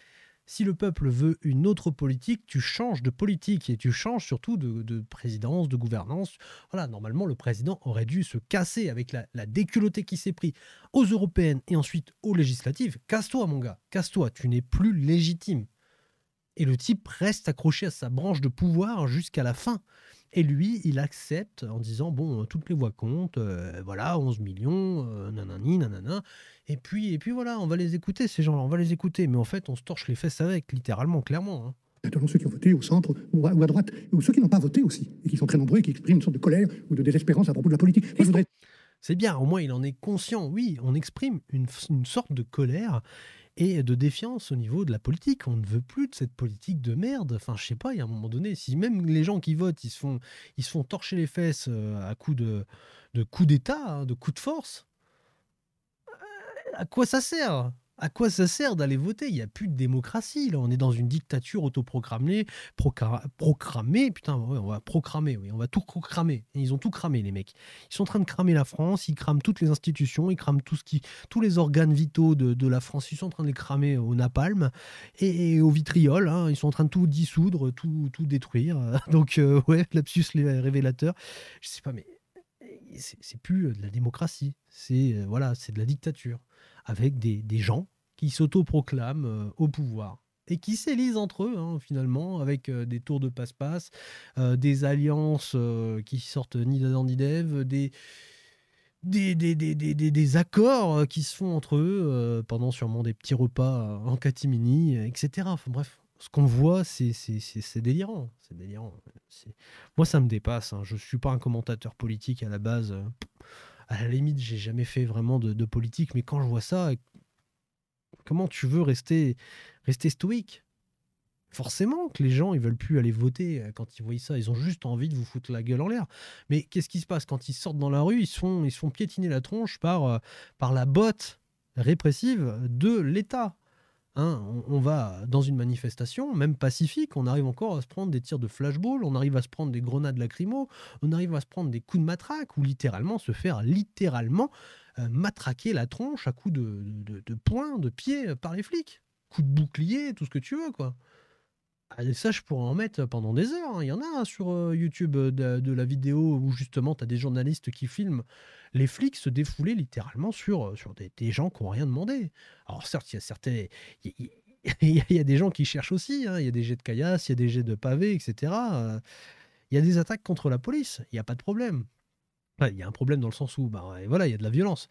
Si le peuple veut une autre politique, tu changes de politique et tu changes surtout de présidence, de gouvernance. Voilà, normalement, le président aurait dû se casser avec la déculottée qui s'est pris aux européennes et ensuite aux législatives. Casse-toi, mon gars, casse-toi, tu n'es plus légitime. Et le type reste accroché à sa branche de pouvoir jusqu'à la fin. Et lui, il accepte en disant, bon, toutes les voix comptent, voilà, 11 millions, nanani, nanana. Et puis voilà, on va les écouter, ces gens-là, on va les écouter. Mais en fait, on se torche les fesses avec, littéralement, clairement, hein. naturellement, ceux qui ont voté au centre ou à droite, ou ceux qui n'ont pas voté aussi, et qui sont très nombreux et qui expriment une sorte de colère ou de désespérance à propos de la politique. Moi, je voudrais C'est bien, au moins il en est conscient. Oui, on exprime une sorte de colère et de défiance au niveau de la politique. On ne veut plus de cette politique de merde. Enfin, je sais pas, il y a un moment donné, si même les gens qui votent, ils se font torcher les fesses à coups de coups d'État, hein, de coups de force, à quoi ça sert? À quoi ça sert d'aller voter? Il n'y a plus de démocratie, là. On est dans une dictature autoproclamée, proclamée, putain, ouais, on va procramer, oui, on va tout cramer. Et ils ont tout cramé, les mecs. Ils sont en train de cramer la France, ils crament toutes les institutions, ils crament tous les organes vitaux de la France, ils sont en train de les cramer au napalm et au vitriol, hein. Ils sont en train de tout dissoudre, tout détruire. Donc, ouais, lapsus révélateur. Je sais pas, mais c'est plus de la démocratie, c'est voilà, c'est de la dictature avec des gens qui s'autoproclament au pouvoir et qui s'élisent entre eux, hein, finalement, avec des tours de passe-passe, des alliances qui sortent ni d'Adam ni d'Ève, des accords qui se font entre eux pendant sûrement des petits repas en catimini, etc. Enfin bref, ce qu'on voit, c'est délirant. C'est délirant. Moi, ça me dépasse, hein. Je ne suis pas un commentateur politique à la base. À la limite, j'ai jamais fait vraiment de politique, mais quand je vois ça, comment tu veux rester stoïque? Forcément que les gens, ils veulent plus aller voter quand ils voient ça. Ils ont juste envie de vous foutre la gueule en l'air. Mais qu'est-ce qui se passe quand ils sortent dans la rue? Ils se font piétiner la tronche par la botte répressive de l'État. Hein, on va dans une manifestation, même pacifique, on arrive encore à se prendre des tirs de flashball, on arrive à se prendre des grenades lacrymo, on arrive à se prendre des coups de matraque ou littéralement se faire matraquer la tronche à coups de poing, de pied par les flics. Coups de bouclier, tout ce que tu veux, quoi. Ah, et ça, je pourrais en mettre pendant des heures, hein. Il y en a hein, sur YouTube de la vidéo où justement tu as des journalistes qui filment les flics se défouler littéralement sur des gens qui n'ont rien demandé. Alors certes, il y a certains... Il y a des gens qui cherchent aussi, hein. Il y a des jets de caillasse, il y a des jets de pavés, etc. Il y a des attaques contre la police, il n'y a pas de problème. Enfin, il y a un problème dans le sens où, bah, voilà, il y a de la violence.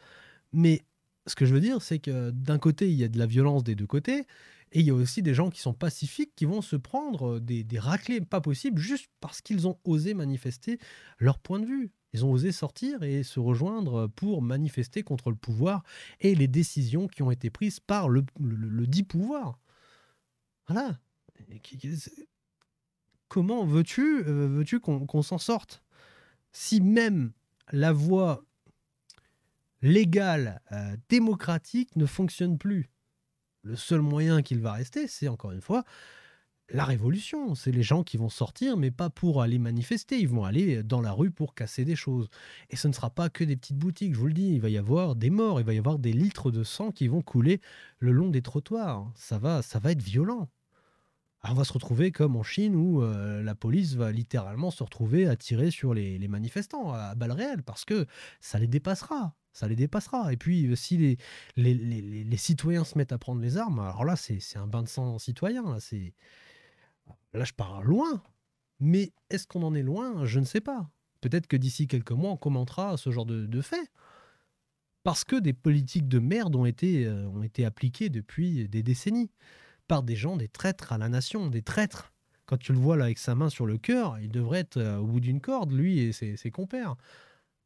Mais ce que je veux dire, c'est que d'un côté, il y a de la violence des deux côtés, et il y a aussi des gens qui sont pacifiques, qui vont se prendre des raclées pas possibles juste parce qu'ils ont osé manifester leur point de vue. Ils ont osé sortir et se rejoindre pour manifester contre le pouvoir et les décisions qui ont été prises par le dit pouvoir. Voilà. Comment veux-tu qu'on s'en sorte? Si même la voie légale, démocratique ne fonctionne plus. Le seul moyen qu'il va rester, c'est encore une fois la révolution. C'est les gens qui vont sortir, mais pas pour aller manifester. Ils vont aller dans la rue pour casser des choses. Et ce ne sera pas que des petites boutiques, je vous le dis. Il va y avoir des morts, il va y avoir des litres de sang qui vont couler le long des trottoirs. Ça va être violent. Alors, on va se retrouver comme en Chine où la police va littéralement se retrouver à tirer sur les manifestants à balles réelles parce que ça les dépassera. Ça les dépassera. Et puis, si les citoyens se mettent à prendre les armes, alors là, c'est un bain de sang citoyen. Là, je pars loin. Mais est-ce qu'on en est loin? Je ne sais pas. Peut-être que d'ici quelques mois, on commentera ce genre de fait. Parce que des politiques de merde ont été appliquées depuis des décennies par des gens, des traîtres à la nation, des traîtres. Quand tu le vois là avec sa main sur le cœur, il devrait être au bout d'une corde, lui et ses compères.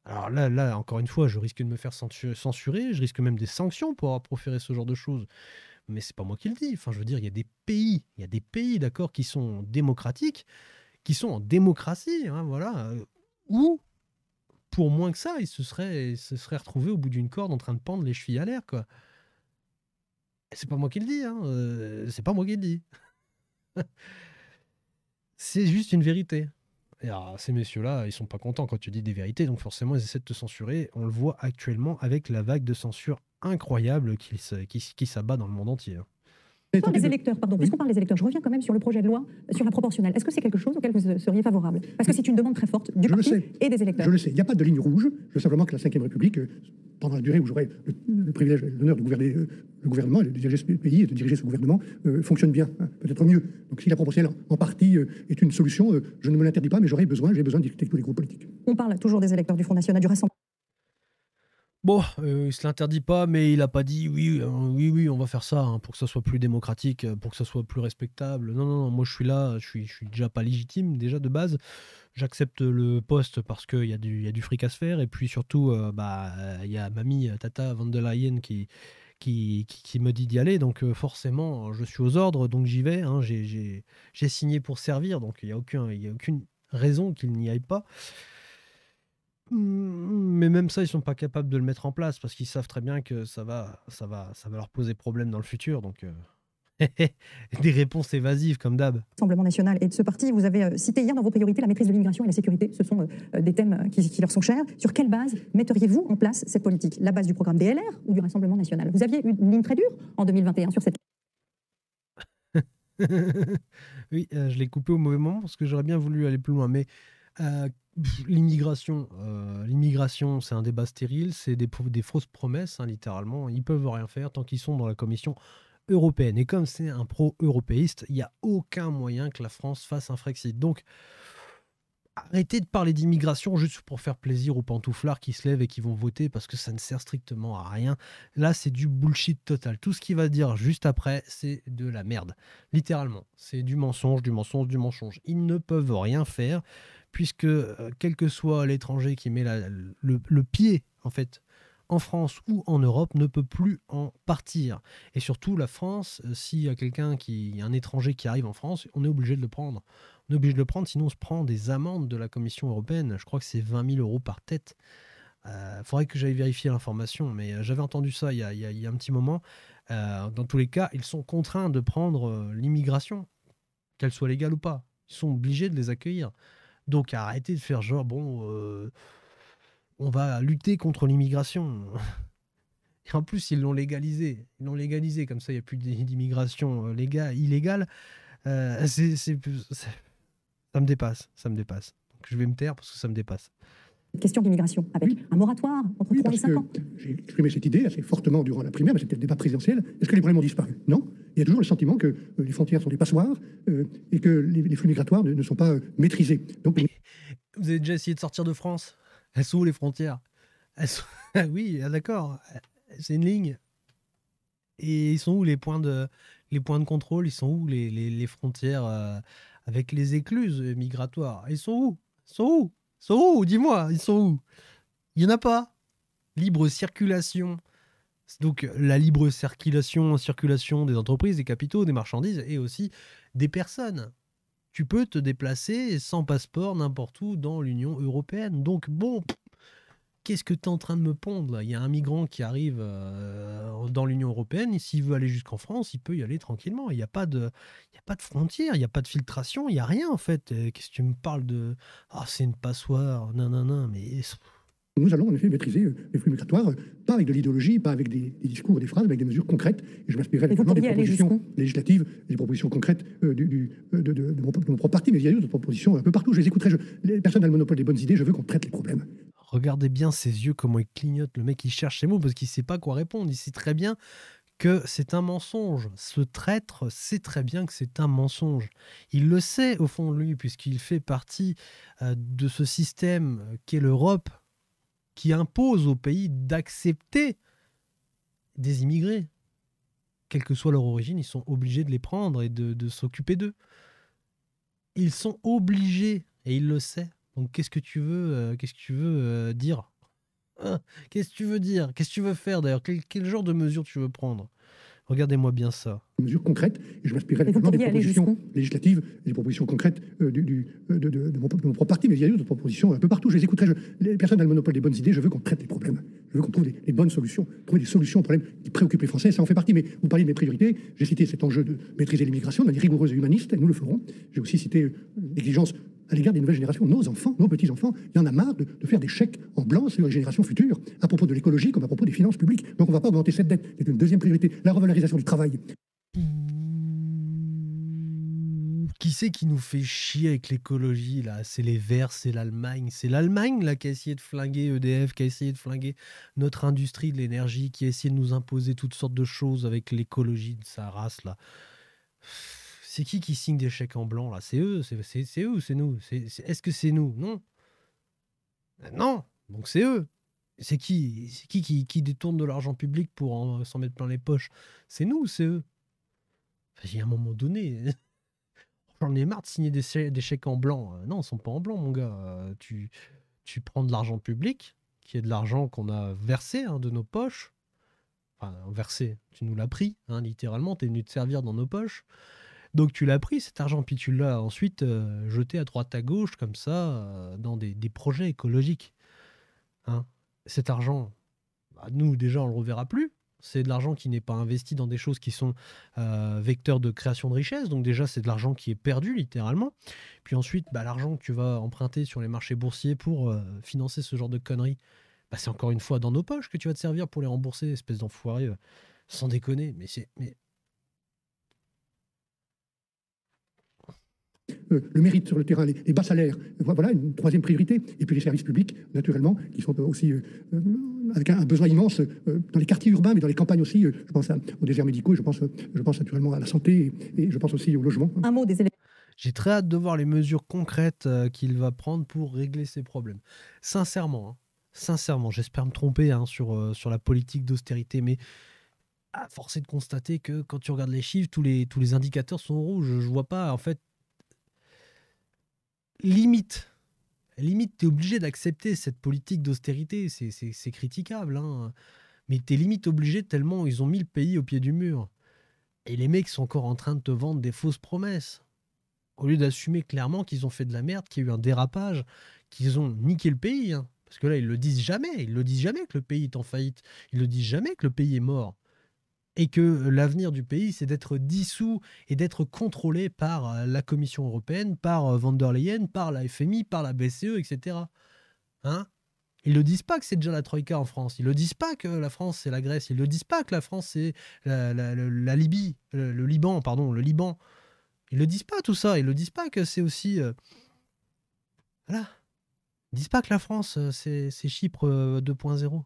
Alors là, encore une fois, je risque de me faire censurer, je risque même des sanctions pour avoir proféré ce genre de choses. Mais c'est pas moi qui le dis. Enfin, je veux dire, il y a des pays, d'accord, qui sont démocratiques, qui sont en démocratie, hein, voilà, où, pour moins que ça, ils se seraient retrouvés au bout d'une corde en train de pendre les chevilles à l'air, quoi. Et c'est pas moi qui le dis, hein, c'est pas moi qui le dis. C'est juste une vérité. Et alors, ces messieurs-là, ils sont pas contents quand tu dis des vérités, donc forcément, ils essaient de te censurer. On le voit actuellement avec la vague de censure incroyable qui s'abat dans le monde entier. On parle des électeurs, pardon, puisqu'on parle des électeurs, je reviens quand même sur le projet de loi sur la proportionnelle. Est-ce que c'est quelque chose auquel vous seriez favorable? Parce que c'est une demande très forte du parti et des électeurs. Je le sais, il n'y a pas de ligne rouge. Je veux simplement que la Ve République, pendant la durée où j'aurai le privilège et l'honneur de gouverner le gouvernement, et de diriger ce pays et de diriger ce gouvernement, fonctionne bien, hein, peut-être mieux. Donc si la proportionnelle en partie est une solution, je ne me l'interdis pas, mais j'ai besoin de discuter avec tous les groupes politiques. On parle toujours des électeurs du Front National, du Rassemblement. Bon, il se l'interdit pas, mais il a pas dit oui, on va faire ça hein, pour que ça soit plus démocratique, pour que ça soit plus respectable. Non, non, non, moi je suis là, je suis déjà pas légitime déjà de base. J'accepte le poste parce qu'il y a du fric à se faire et puis surtout, il y a mamie Tata van der Leyen qui me dit d'y aller, donc forcément je suis aux ordres, donc j'y vais. Hein, j'ai signé pour servir, donc il y a aucune raison qu'il n'y aille pas. Mais même ça, ils sont pas capables de le mettre en place parce qu'ils savent très bien que ça va leur poser problème dans le futur. Donc, des réponses évasives comme d'hab. Rassemblement national et de ce parti, vous avez cité hier dans vos priorités la maîtrise de l'immigration et la sécurité. Ce sont des thèmes qui leur sont chers. Sur quelle base metteriez-vous en place cette politique? La base du programme DLR ou du Rassemblement national? Vous aviez une ligne très dure en 2021 sur cette... Oui, je l'ai coupé au mauvais moment parce que j'aurais bien voulu aller plus loin. Mais l'immigration, c'est un débat stérile, c'est des fausses promesses, hein, littéralement. Ils peuvent rien faire tant qu'ils sont dans la Commission européenne. Et comme c'est un pro-européiste, il n'y a aucun moyen que la France fasse un Frexit. Donc, arrêtez de parler d'immigration juste pour faire plaisir aux pantouflards qui se lèvent et qui vont voter parce que ça ne sert strictement à rien. Là, c'est du bullshit total. Tout ce qu'il va dire juste après, c'est de la merde. Littéralement, c'est du mensonge, du mensonge, du mensonge. Ils ne peuvent rien faire puisque quel que soit l'étranger qui met le pied, en fait, en France ou en Europe, ne peut plus en partir. Et surtout, la France, s'il y a un étranger qui arrive en France, on est obligé de le prendre. On est obligé de le prendre, sinon on se prend des amendes de la Commission européenne. Je crois que c'est 20 000 € par tête. Faudrait que j'aille vérifier l'information, mais j'avais entendu ça il y a un petit moment. Dans tous les cas, ils sont contraints de prendre l'immigration, qu'elle soit légale ou pas. Ils sont obligés de les accueillir. Donc arrêtez de faire genre, bon, on va lutter contre l'immigration. Et en plus, ils l'ont légalisé. Ils l'ont légalisé, comme ça, il n'y a plus d'immigration illégale. Ça me dépasse, ça me dépasse. Donc, je vais me taire parce que ça me dépasse. Question d'immigration, avec un moratoire entre 3 et 5 ans. J'ai exprimé cette idée assez fortement durant la primaire, mais c'était le débat présidentiel. Est-ce que les problèmes ont disparu? Non. Il y a toujours le sentiment que les frontières sont des passoires et que les flux migratoires ne sont pas maîtrisés. Donc, vous avez déjà essayé de sortir de France? Elles sont où les frontières? Oui, d'accord. C'est une ligne. Et ils sont où les points de contrôle? Ils sont où les frontières avec les écluses migratoires? Ils sont où? Ils sont où? Ils sont où? Dis-moi, ils sont où? Il n'y en a pas. Libre circulation. Donc la libre circulation des entreprises, des capitaux, des marchandises et aussi des personnes. Tu peux te déplacer sans passeport n'importe où dans l'Union européenne. Donc bon, qu'est-ce que tu es en train de me pondre là? Il y a un migrant qui arrive dans l'Union européenne, s'il veut aller jusqu'en France, il peut y aller tranquillement. Il n'y a pas de frontières, il n'y a pas de filtration, il n'y a rien en fait. Qu'est-ce que tu me parles de... Ah, c'est une passoire, non, mais... Nous allons en effet maîtriser les flux migratoires, pas avec de l'idéologie, pas avec des discours ou des phrases, mais avec des mesures concrètes. Et je m'inspirerai Et vous des pourriez aller propositions jusqu'où législatives, des propositions concrètes de mon propre parti, mais il y a d'autres propositions un peu partout. Je les écouterai. Les personnes ont le monopole des bonnes idées, je veux qu'on traite les problèmes. Regardez bien ses yeux, comment il clignote. Le mec, il cherche ses mots parce qu'il ne sait pas quoi répondre. Il sait très bien que c'est un mensonge. Ce traître sait très bien que c'est un mensonge. Il le sait au fond de lui, puisqu'il fait partie de ce système qu'est l'Europe, qui impose aux pays d'accepter des immigrés. Quelle que soit leur origine, ils sont obligés de les prendre et de s'occuper d'eux. Ils sont obligés, et il le sait. Donc qu'est-ce que tu veux dire? Qu'est-ce que tu veux dire? Qu'est-ce que tu veux faire d'ailleurs? Quel genre de mesures tu veux prendre? Regardez-moi bien ça. Des mesures concrètes, et je m'inspirerai Et vous des pourriez aller propositions jusqu'où législatives, des propositions concrètes de mon propre parti, mais il y a d'autres propositions un peu partout. Je les écouterai. Les personnes ont le monopole des bonnes idées, je veux qu'on traite les problèmes. Je veux qu'on trouve les bonnes solutions, trouver des solutions aux problèmes qui préoccupent les Français. Ça en fait partie, mais vous parlez de mes priorités. J'ai cité cet enjeu de maîtriser l'immigration de manière rigoureuse et humaniste, et nous le ferons. J'ai aussi cité l'exigence à l'égard des nouvelles générations, nos enfants, nos petits-enfants. Il y en a marre de faire des chèques en blanc sur les générations futures, à propos de l'écologie comme à propos des finances publiques. Donc on ne va pas augmenter cette dette. C'est une deuxième priorité. La revalorisation du travail. Qui c'est qui nous fait chier avec l'écologie là? C'est les Verts, c'est l'Allemagne. C'est l'Allemagne là qui a essayé de flinguer EDF, qui a essayé de flinguer notre industrie de l'énergie, qui a essayé de nous imposer toutes sortes de choses avec l'écologie de sa race là. C'est qui signe des chèques en blanc là? C'est eux, c'est eux ou c'est nous? Est-ce que c'est nous? Non. Non, donc c'est eux. C'est qui détourne de l'argent public pour s'en mettre plein les poches? C'est nous ou c'est eux? Enfin, il y a un moment donné, j'en ai marre de signer des chèques en blanc. Non, ils sont pas en blanc, mon gars. Tu prends de l'argent public, qui est de l'argent qu'on a versé de nos poches. Enfin, versé, tu nous l'as pris, littéralement, tu es venu te servir dans nos poches. Donc tu l'as pris cet argent, puis tu l'as ensuite jeté à droite à gauche, comme ça, dans des projets écologiques. Cet argent, nous déjà on le reverra plus. C'est de l'argent qui n'est pas investi dans des choses qui sont vecteurs de création de richesse. Donc déjà, c'est de l'argent qui est perdu, littéralement. Puis ensuite, l'argent que tu vas emprunter sur les marchés boursiers pour financer ce genre de conneries, c'est encore une fois dans nos poches que tu vas te servir pour les rembourser, espèce d'enfoiré. Sans déconner, mais... Le mérite sur le terrain, les bas salaires, voilà une troisième priorité. Et puis les services publics, naturellement, qui sont aussi avec un besoin immense dans les quartiers urbains, mais dans les campagnes aussi. Je pense aux déserts médicaux, je pense naturellement à la santé et je pense aussi au logement. Un mot des éléments. J'ai très hâte de voir les mesures concrètes qu'il va prendre pour régler ces problèmes. Sincèrement, j'espère me tromper sur la politique d'austérité, mais à force est de constater que quand tu regardes les chiffres, tous les indicateurs sont rouges. Je vois pas, en fait... Limite, t'es obligé d'accepter cette politique d'austérité, c'est critiquable, mais t'es limite obligé tellement ils ont mis le pays au pied du mur. Et les mecs sont encore en train de te vendre des fausses promesses. Au lieu d'assumer clairement qu'ils ont fait de la merde, qu'il y a eu un dérapage, qu'ils ont niqué le pays. Parce que là, ils le disent jamais que le pays est en faillite. Ils le disent jamais que le pays est mort. Et que l'avenir du pays, c'est d'être dissous et d'être contrôlé par la Commission européenne, par von der Leyen, par la FMI, par la BCE, etc. Ils ne le disent pas que c'est déjà la Troïka en France. Ils ne le disent pas que la France, c'est la Grèce. Ils ne le disent pas que la France, c'est la Libye, le Liban, pardon, le Liban. Ils ne le disent pas tout ça. Ils ne le disent pas que c'est aussi... Voilà. Ils ne disent pas que la France, c'est Chypre 2.0. Ils ne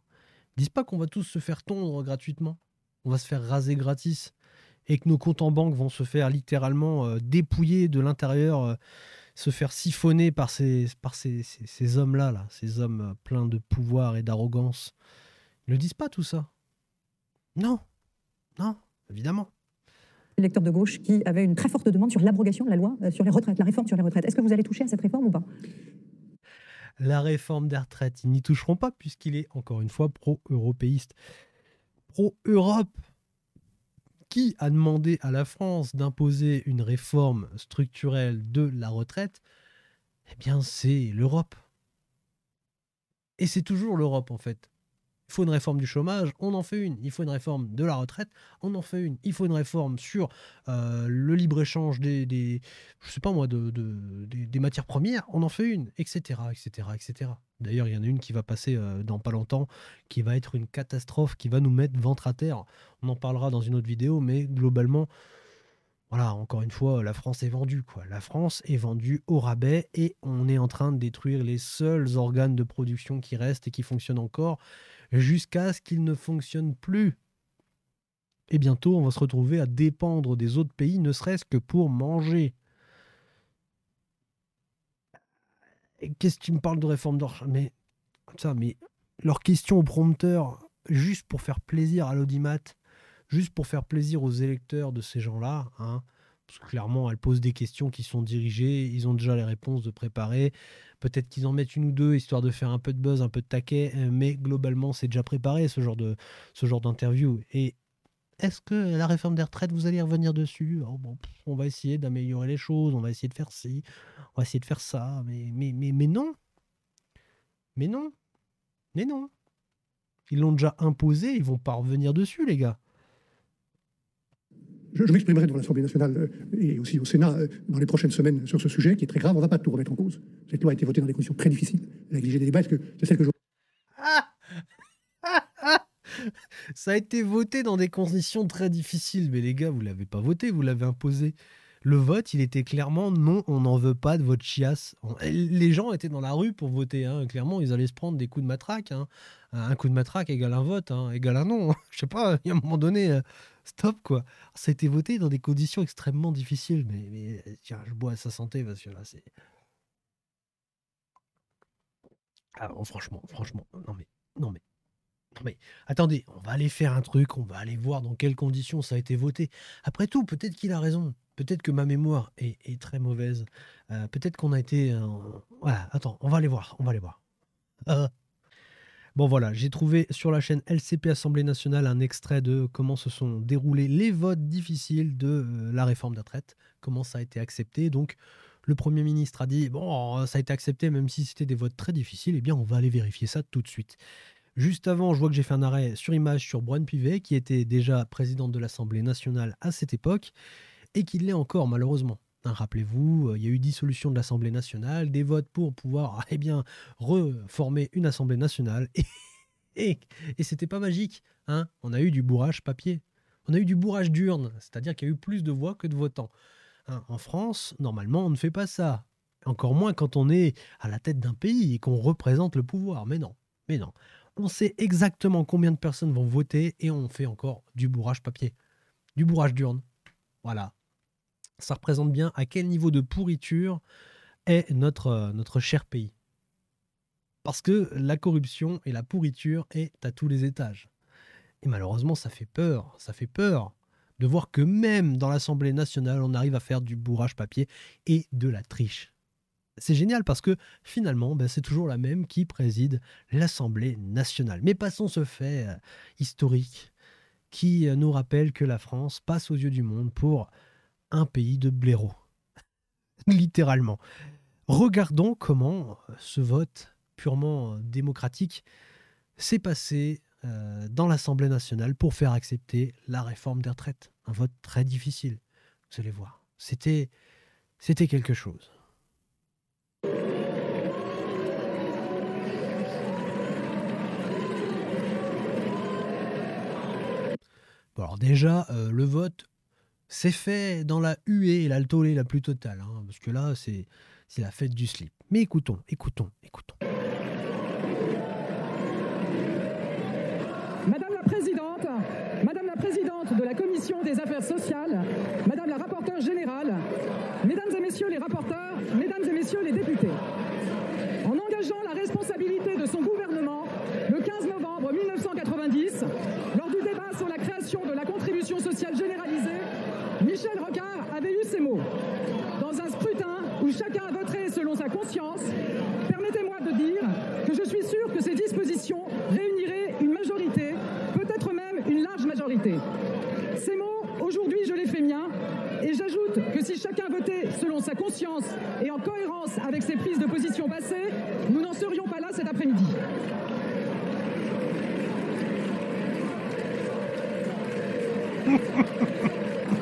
disent pas qu'on va tous se faire tondre gratuitement. On va se faire raser gratis et que nos comptes en banque vont se faire littéralement dépouiller de l'intérieur, se faire siphonner par ces hommes-là, ces hommes pleins de pouvoir et d'arrogance. Ils ne disent pas tout ça. Non, évidemment. Électeurs de gauche qui avaient une très forte demande sur l'abrogation de la loi sur les retraites, la réforme sur les retraites. Est-ce que vous allez toucher à cette réforme ou pas? La réforme des retraites, ils n'y toucheront pas puisqu'il est, encore une fois, pro-européiste. Pro-Europe. Qui a demandé à la France d'imposer une réforme structurelle de la retraite? Eh bien, c'est l'Europe. Et c'est toujours l'Europe, en fait. Il faut une réforme du chômage, on en fait une. Il faut une réforme de la retraite, on en fait une. Il faut une réforme sur le libre-échange je sais pas moi, des matières premières, on en fait une, etc., etc., etc. D'ailleurs, il y en a une qui va passer dans pas longtemps, qui va être une catastrophe, qui va nous mettre ventre à terre. On en parlera dans une autre vidéo, mais globalement, voilà, encore une fois, la France est vendue, quoi. La France est vendue au rabais et on est en train de détruire les seuls organes de production qui restent et qui fonctionnent encore jusqu'à ce qu'ils ne fonctionnent plus. Et bientôt, on va se retrouver à dépendre des autres pays, ne serait-ce que pour manger. Et qu'est-ce que tu me parles de réforme d'or? Mais leurs questions au prompteur, juste pour faire plaisir à l'audimat, juste pour faire plaisir aux électeurs de ces gens-là, hein, parce que clairement, elles posent des questions qui sont dirigées, ils ont déjà les réponses de préparer. Peut-être qu'ils en mettent une ou deux, histoire de faire un peu de buzz, un peu de taquet, mais globalement, c'est déjà préparé, ce genre d'interview. Et est-ce que la réforme des retraites, vous allez y revenir dessus? Oh, bon, on va essayer d'améliorer les choses, on va essayer de faire ci, on va essayer de faire ça, mais non. Mais non. Mais non. Ils l'ont déjà imposé, ils vont pas revenir dessus, les gars. Je m'exprimerai devant l'Assemblée nationale et aussi au Sénat dans les prochaines semaines sur ce sujet qui est très grave. On ne va pas tout remettre en cause. Cette loi a été votée dans des conditions très difficiles. Elle a exigé des débats. Est-ce que c'est celle que je... Ça a été voté dans des conditions très difficiles. Mais les gars, vous ne l'avez pas voté, vous l'avez imposé. Le vote, il était clairement non, on n'en veut pas de votre chiasse. Les gens étaient dans la rue pour voter. Hein. Clairement, ils allaient se prendre des coups de matraque. Hein. Un coup de matraque égale un vote, hein, égale un non. Je sais pas, il y a un moment donné, stop quoi. Ça a été voté dans des conditions extrêmement difficiles. Mais tiens, je bois à sa santé parce que là, c'est... Ah, bon, franchement, non mais, attendez, on va aller faire un truc, on va aller voir dans quelles conditions ça a été voté. Après tout, peut-être qu'il a raison. Peut-être que ma mémoire est très mauvaise. Peut-être qu'on a été... Voilà, attends, on va aller voir. Bon voilà, j'ai trouvé sur la chaîne LCP Assemblée Nationale un extrait de comment se sont déroulés les votes difficiles de la réforme des retraites, comment ça a été accepté. Donc le Premier ministre a dit, bon, ça a été accepté même si c'était des votes très difficiles, eh bien on va aller vérifier ça tout de suite. Juste avant, je vois que j'ai fait un arrêt sur image sur Brune Pivet, qui était déjà présidente de l'Assemblée nationale à cette époque, et qui l'est encore malheureusement. Hein, rappelez-vous, il y a eu dissolution de l'Assemblée nationale, des votes pour pouvoir reformer une Assemblée nationale, et c'était pas magique. Hein, on a eu du bourrage papier, on a eu du bourrage d'urne, c'est-à-dire qu'il y a eu plus de voix que de votants. Hein, en France, normalement, on ne fait pas ça. Encore moins quand on est à la tête d'un pays et qu'on représente le pouvoir. Mais non. On sait exactement combien de personnes vont voter et on fait encore du bourrage papier, du bourrage d'urne. Voilà. Ça représente bien à quel niveau de pourriture est notre cher pays. Parce que la corruption et la pourriture est à tous les étages. Et malheureusement, ça fait peur de voir que même dans l'Assemblée nationale, on arrive à faire du bourrage papier et de la triche. C'est génial parce que finalement, c'est toujours la même qui préside l'Assemblée nationale. Mais passons ce fait historique qui nous rappelle que la France passe aux yeux du monde pour un pays de blaireaux. Littéralement. Regardons comment ce vote purement démocratique s'est passé dans l'Assemblée nationale pour faire accepter la réforme des retraites. Un vote très difficile, vous allez voir. C'était quelque chose. Bon, alors déjà, le vote s'est fait dans la huée et la tollée la plus totale, hein, parce que là, c'est la fête du slip. Mais écoutons. Madame la présidente de la Commission des affaires sociales, Madame la rapporteure générale, Mesdames et Messieurs les rapporteurs, Mesdames et Messieurs les députés, en engageant la responsabilité de son gouvernement le 15 novembre 1990, lors du débat sur la création de la contribution sociale généralisée, Michel Rocard avait eu ces mots. Dans un scrutin où chacun voterait selon sa conscience, permettez-moi de dire que je suis sûr que ces dispositions réuniraient une majorité, peut-être même une large majorité. Ces mots, aujourd'hui, je les fais miens, et j'ajoute que si chacun votait selon sa conscience et en cohérence avec ses prises de position passées, nous n'en serions pas là cet après-midi.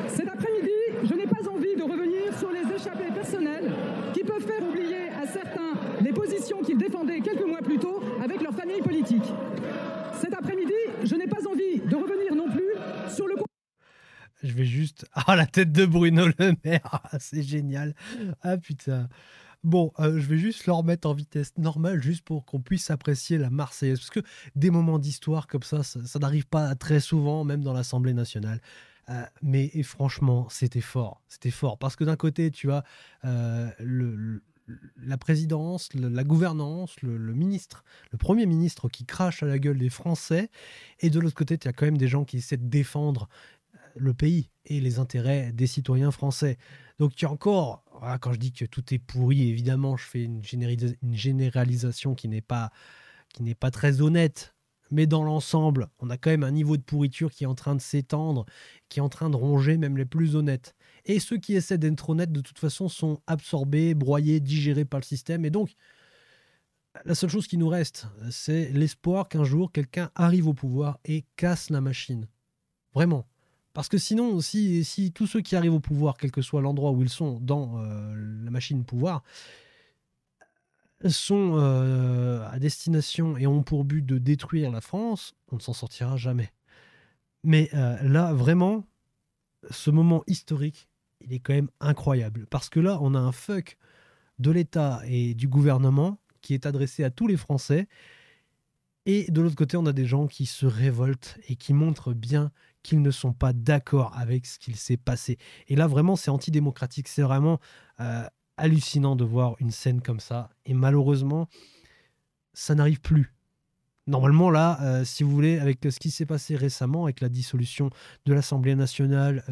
Cet après-midi, je n'ai pas envie de revenir sur les échappées personnelles qui peuvent faire oublier à certains les positions qu'ils défendaient quelques mois plus tôt avec leur famille politique. Cet après-midi, je n'ai pas envie de revenir non plus sur le... Je vais juste... Ah, la tête de Bruno Le Maire, ah, c'est génial. Ah putain. Bon, je vais juste le remettre en vitesse normale, juste pour qu'on puisse apprécier la Marseillaise. Parce que des moments d'histoire comme ça n'arrive pas très souvent, même dans l'Assemblée nationale. Mais et franchement, c'était fort. C'était fort. Parce que d'un côté, tu as la présidence, la gouvernance, le ministre, le Premier ministre qui crache à la gueule des Français. Et de l'autre côté, tu as quand même des gens qui essaient de défendre le pays et les intérêts des citoyens français. Donc tu as encore, voilà, quand je dis que tout est pourri, évidemment, je fais une généralisation qui n'est pas très honnête, mais dans l'ensemble, on a quand même un niveau de pourriture qui est en train de s'étendre, qui est en train de ronger même les plus honnêtes. Et ceux qui essaient d'être honnêtes, de toute façon, sont absorbés, broyés, digérés par le système. Et donc, la seule chose qui nous reste, c'est l'espoir qu'un jour, quelqu'un arrive au pouvoir et casse la machine. Vraiment. Parce que sinon, si tous ceux qui arrivent au pouvoir, quel que soit l'endroit où ils sont dans la machine pouvoir, sont à destination et ont pour but de détruire la France, on ne s'en sortira jamais. Mais là, vraiment, ce moment historique, il est quand même incroyable. Parce que là, on a un fuck de l'État et du gouvernement qui est adressé à tous les Français. Et de l'autre côté, on a des gens qui se révoltent et qui montrent bien qu'ils ne sont pas d'accord avec ce qu'il s'est passé. Et là, vraiment, c'est antidémocratique. C'est vraiment hallucinant de voir une scène comme ça. Et malheureusement, ça n'arrive plus. Normalement, là, si vous voulez, avec ce qui s'est passé récemment, avec la dissolution de l'Assemblée nationale,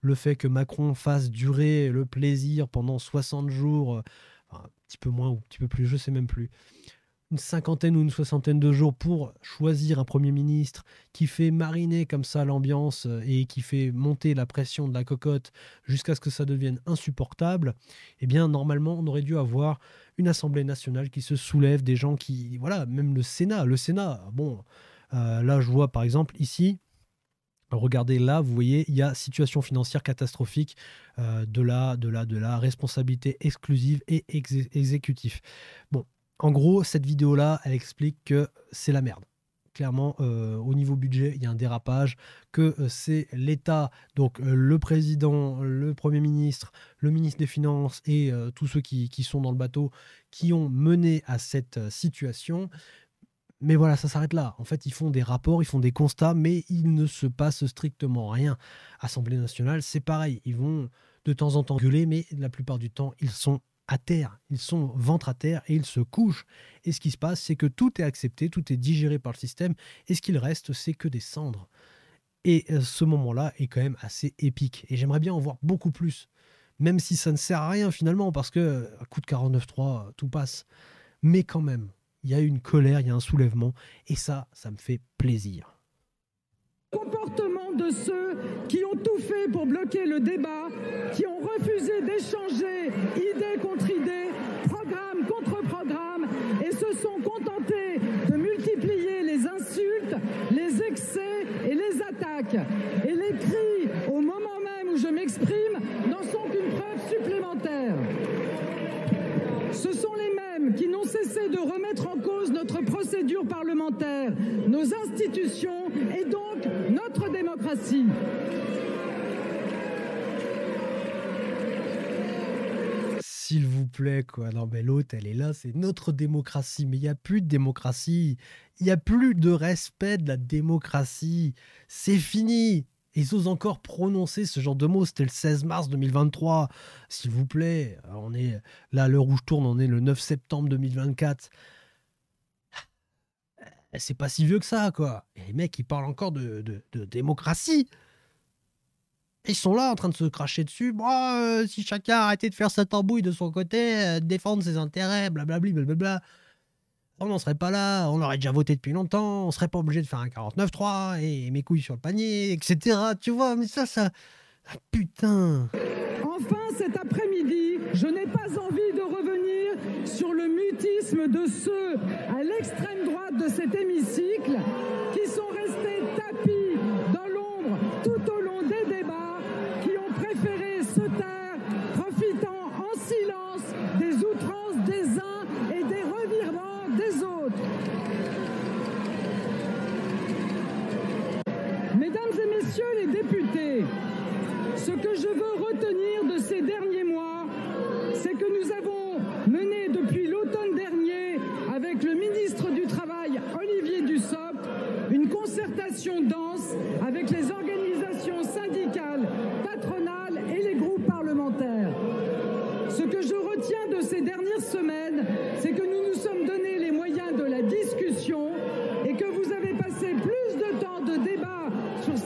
le fait que Macron fasse durer le plaisir pendant 60 jours, un petit peu moins ou un petit peu plus, je ne sais même plus, une cinquantaine ou une soixantaine de jours pour choisir un Premier ministre qui fait mariner comme ça l'ambiance et qui fait monter la pression de la cocotte jusqu'à ce que ça devienne insupportable, eh bien, normalement, on aurait dû avoir une Assemblée nationale qui se soulève, des gens qui... Voilà, même le Sénat, bon, là, je vois par exemple ici, regardez là, vous voyez, il y a situation financière catastrophique de la responsabilité exclusive et exécutif. Bon, en gros, cette vidéo-là, elle explique que c'est la merde. Clairement, au niveau budget, il y a un dérapage, que c'est l'État, donc le président, le Premier ministre, le ministre des Finances et tous ceux qui sont dans le bateau qui ont mené à cette situation. Mais voilà, ça s'arrête là. En fait, ils font des rapports, ils font des constats, mais il ne se passe strictement rien. Assemblée nationale, c'est pareil. Ils vont de temps en temps gueuler, mais la plupart du temps, ils sont à terre. Ils sont ventre à terre et ils se couchent. Et ce qui se passe, c'est que tout est accepté, tout est digéré par le système. Et ce qu'il reste, c'est que des cendres. Et ce moment-là est quand même assez épique. Et j'aimerais bien en voir beaucoup plus. Même si ça ne sert à rien finalement, parce que à coup de 49.3, tout passe. Mais quand même, il y a une colère, il y a un soulèvement. Et ça me fait plaisir. Comportement de ceux qui ont tout fait pour bloquer le débat, qui ont refusé d'échanger idée contre idée, programme contre programme, et se sont contentés de multiplier les insultes, les excès et les attaques. Et les cris, au moment même où je m'exprime, n'en sont qu'une preuve supplémentaire. Ce sont les mêmes qui n'ont cessé de remettre en cause notre procédure parlementaire, nos institutions et donc notre démocratie. S'il vous plaît, quoi. Non, mais l'autre, elle est là, c'est notre démocratie. Mais il n'y a plus de démocratie. Il n'y a plus de respect de la démocratie. C'est fini. Ils osent encore prononcer ce genre de mots. C'était le 16 mars 2023. S'il vous plaît, on est là, à l'heure où je tourne, on est le 9 septembre 2024. C'est pas si vieux que ça, quoi. Et les mecs, ils parlent encore de démocratie. Ils sont là en train de se cracher dessus. Bon, si chacun arrêtait de faire sa tambouille de son côté, défendre ses intérêts, blablabli, blablabla, on n'en serait pas là, on aurait déjà voté depuis longtemps, on serait pas obligé de faire un 49.3 et mes couilles sur le panier, etc. Tu vois, mais ça... Ah, putain. Enfin, cet après-midi, je n'ai pas envie de revenir sur le mutisme de ceux à l'extrême droite de cet hémicycle qui sont restés tapis dans l'ombre tout au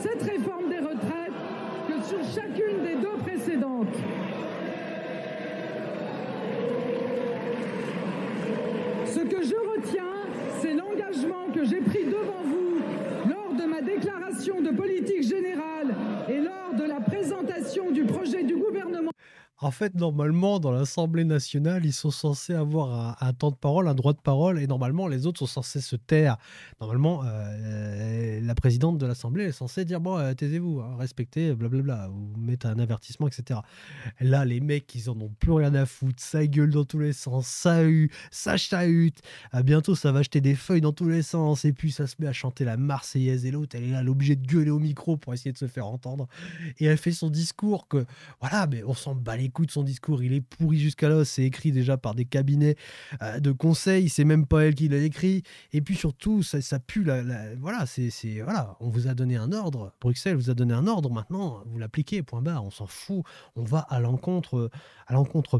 cette réforme des retraites que sur chacune des deux précédentes. Ce que je retiens, c'est l'engagement que j'ai pris devant vous lors de ma déclaration de politique générale et lors de la présentation du projet du gouvernement. En fait, normalement, dans l'Assemblée nationale, ils sont censés avoir un temps de parole, un droit de parole, et normalement, les autres sont censés se taire. Normalement, la présidente de l'Assemblée est censée dire, bon, taisez-vous, hein, respectez, blablabla, ou mettez un avertissement, etc. Là, les mecs, ils en ont plus rien à foutre, ça gueule dans tous les sens, ça chahute, bientôt, ça va jeter des feuilles dans tous les sens, et puis ça se met à chanter la Marseillaise, et l'autre, elle est là, elle est obligée de gueuler au micro pour essayer de se faire entendre, et elle fait son discours que, voilà, mais on s'en bat les couilles de son discours, il est pourri jusqu'à l'os, c'est écrit déjà par des cabinets de conseil, c'est même pas elle qui l'a écrit, et puis surtout, ça pue, voilà, voilà, on vous a donné un ordre, Bruxelles vous a donné un ordre, maintenant, vous l'appliquez, point barre, on s'en fout, on va à l'encontre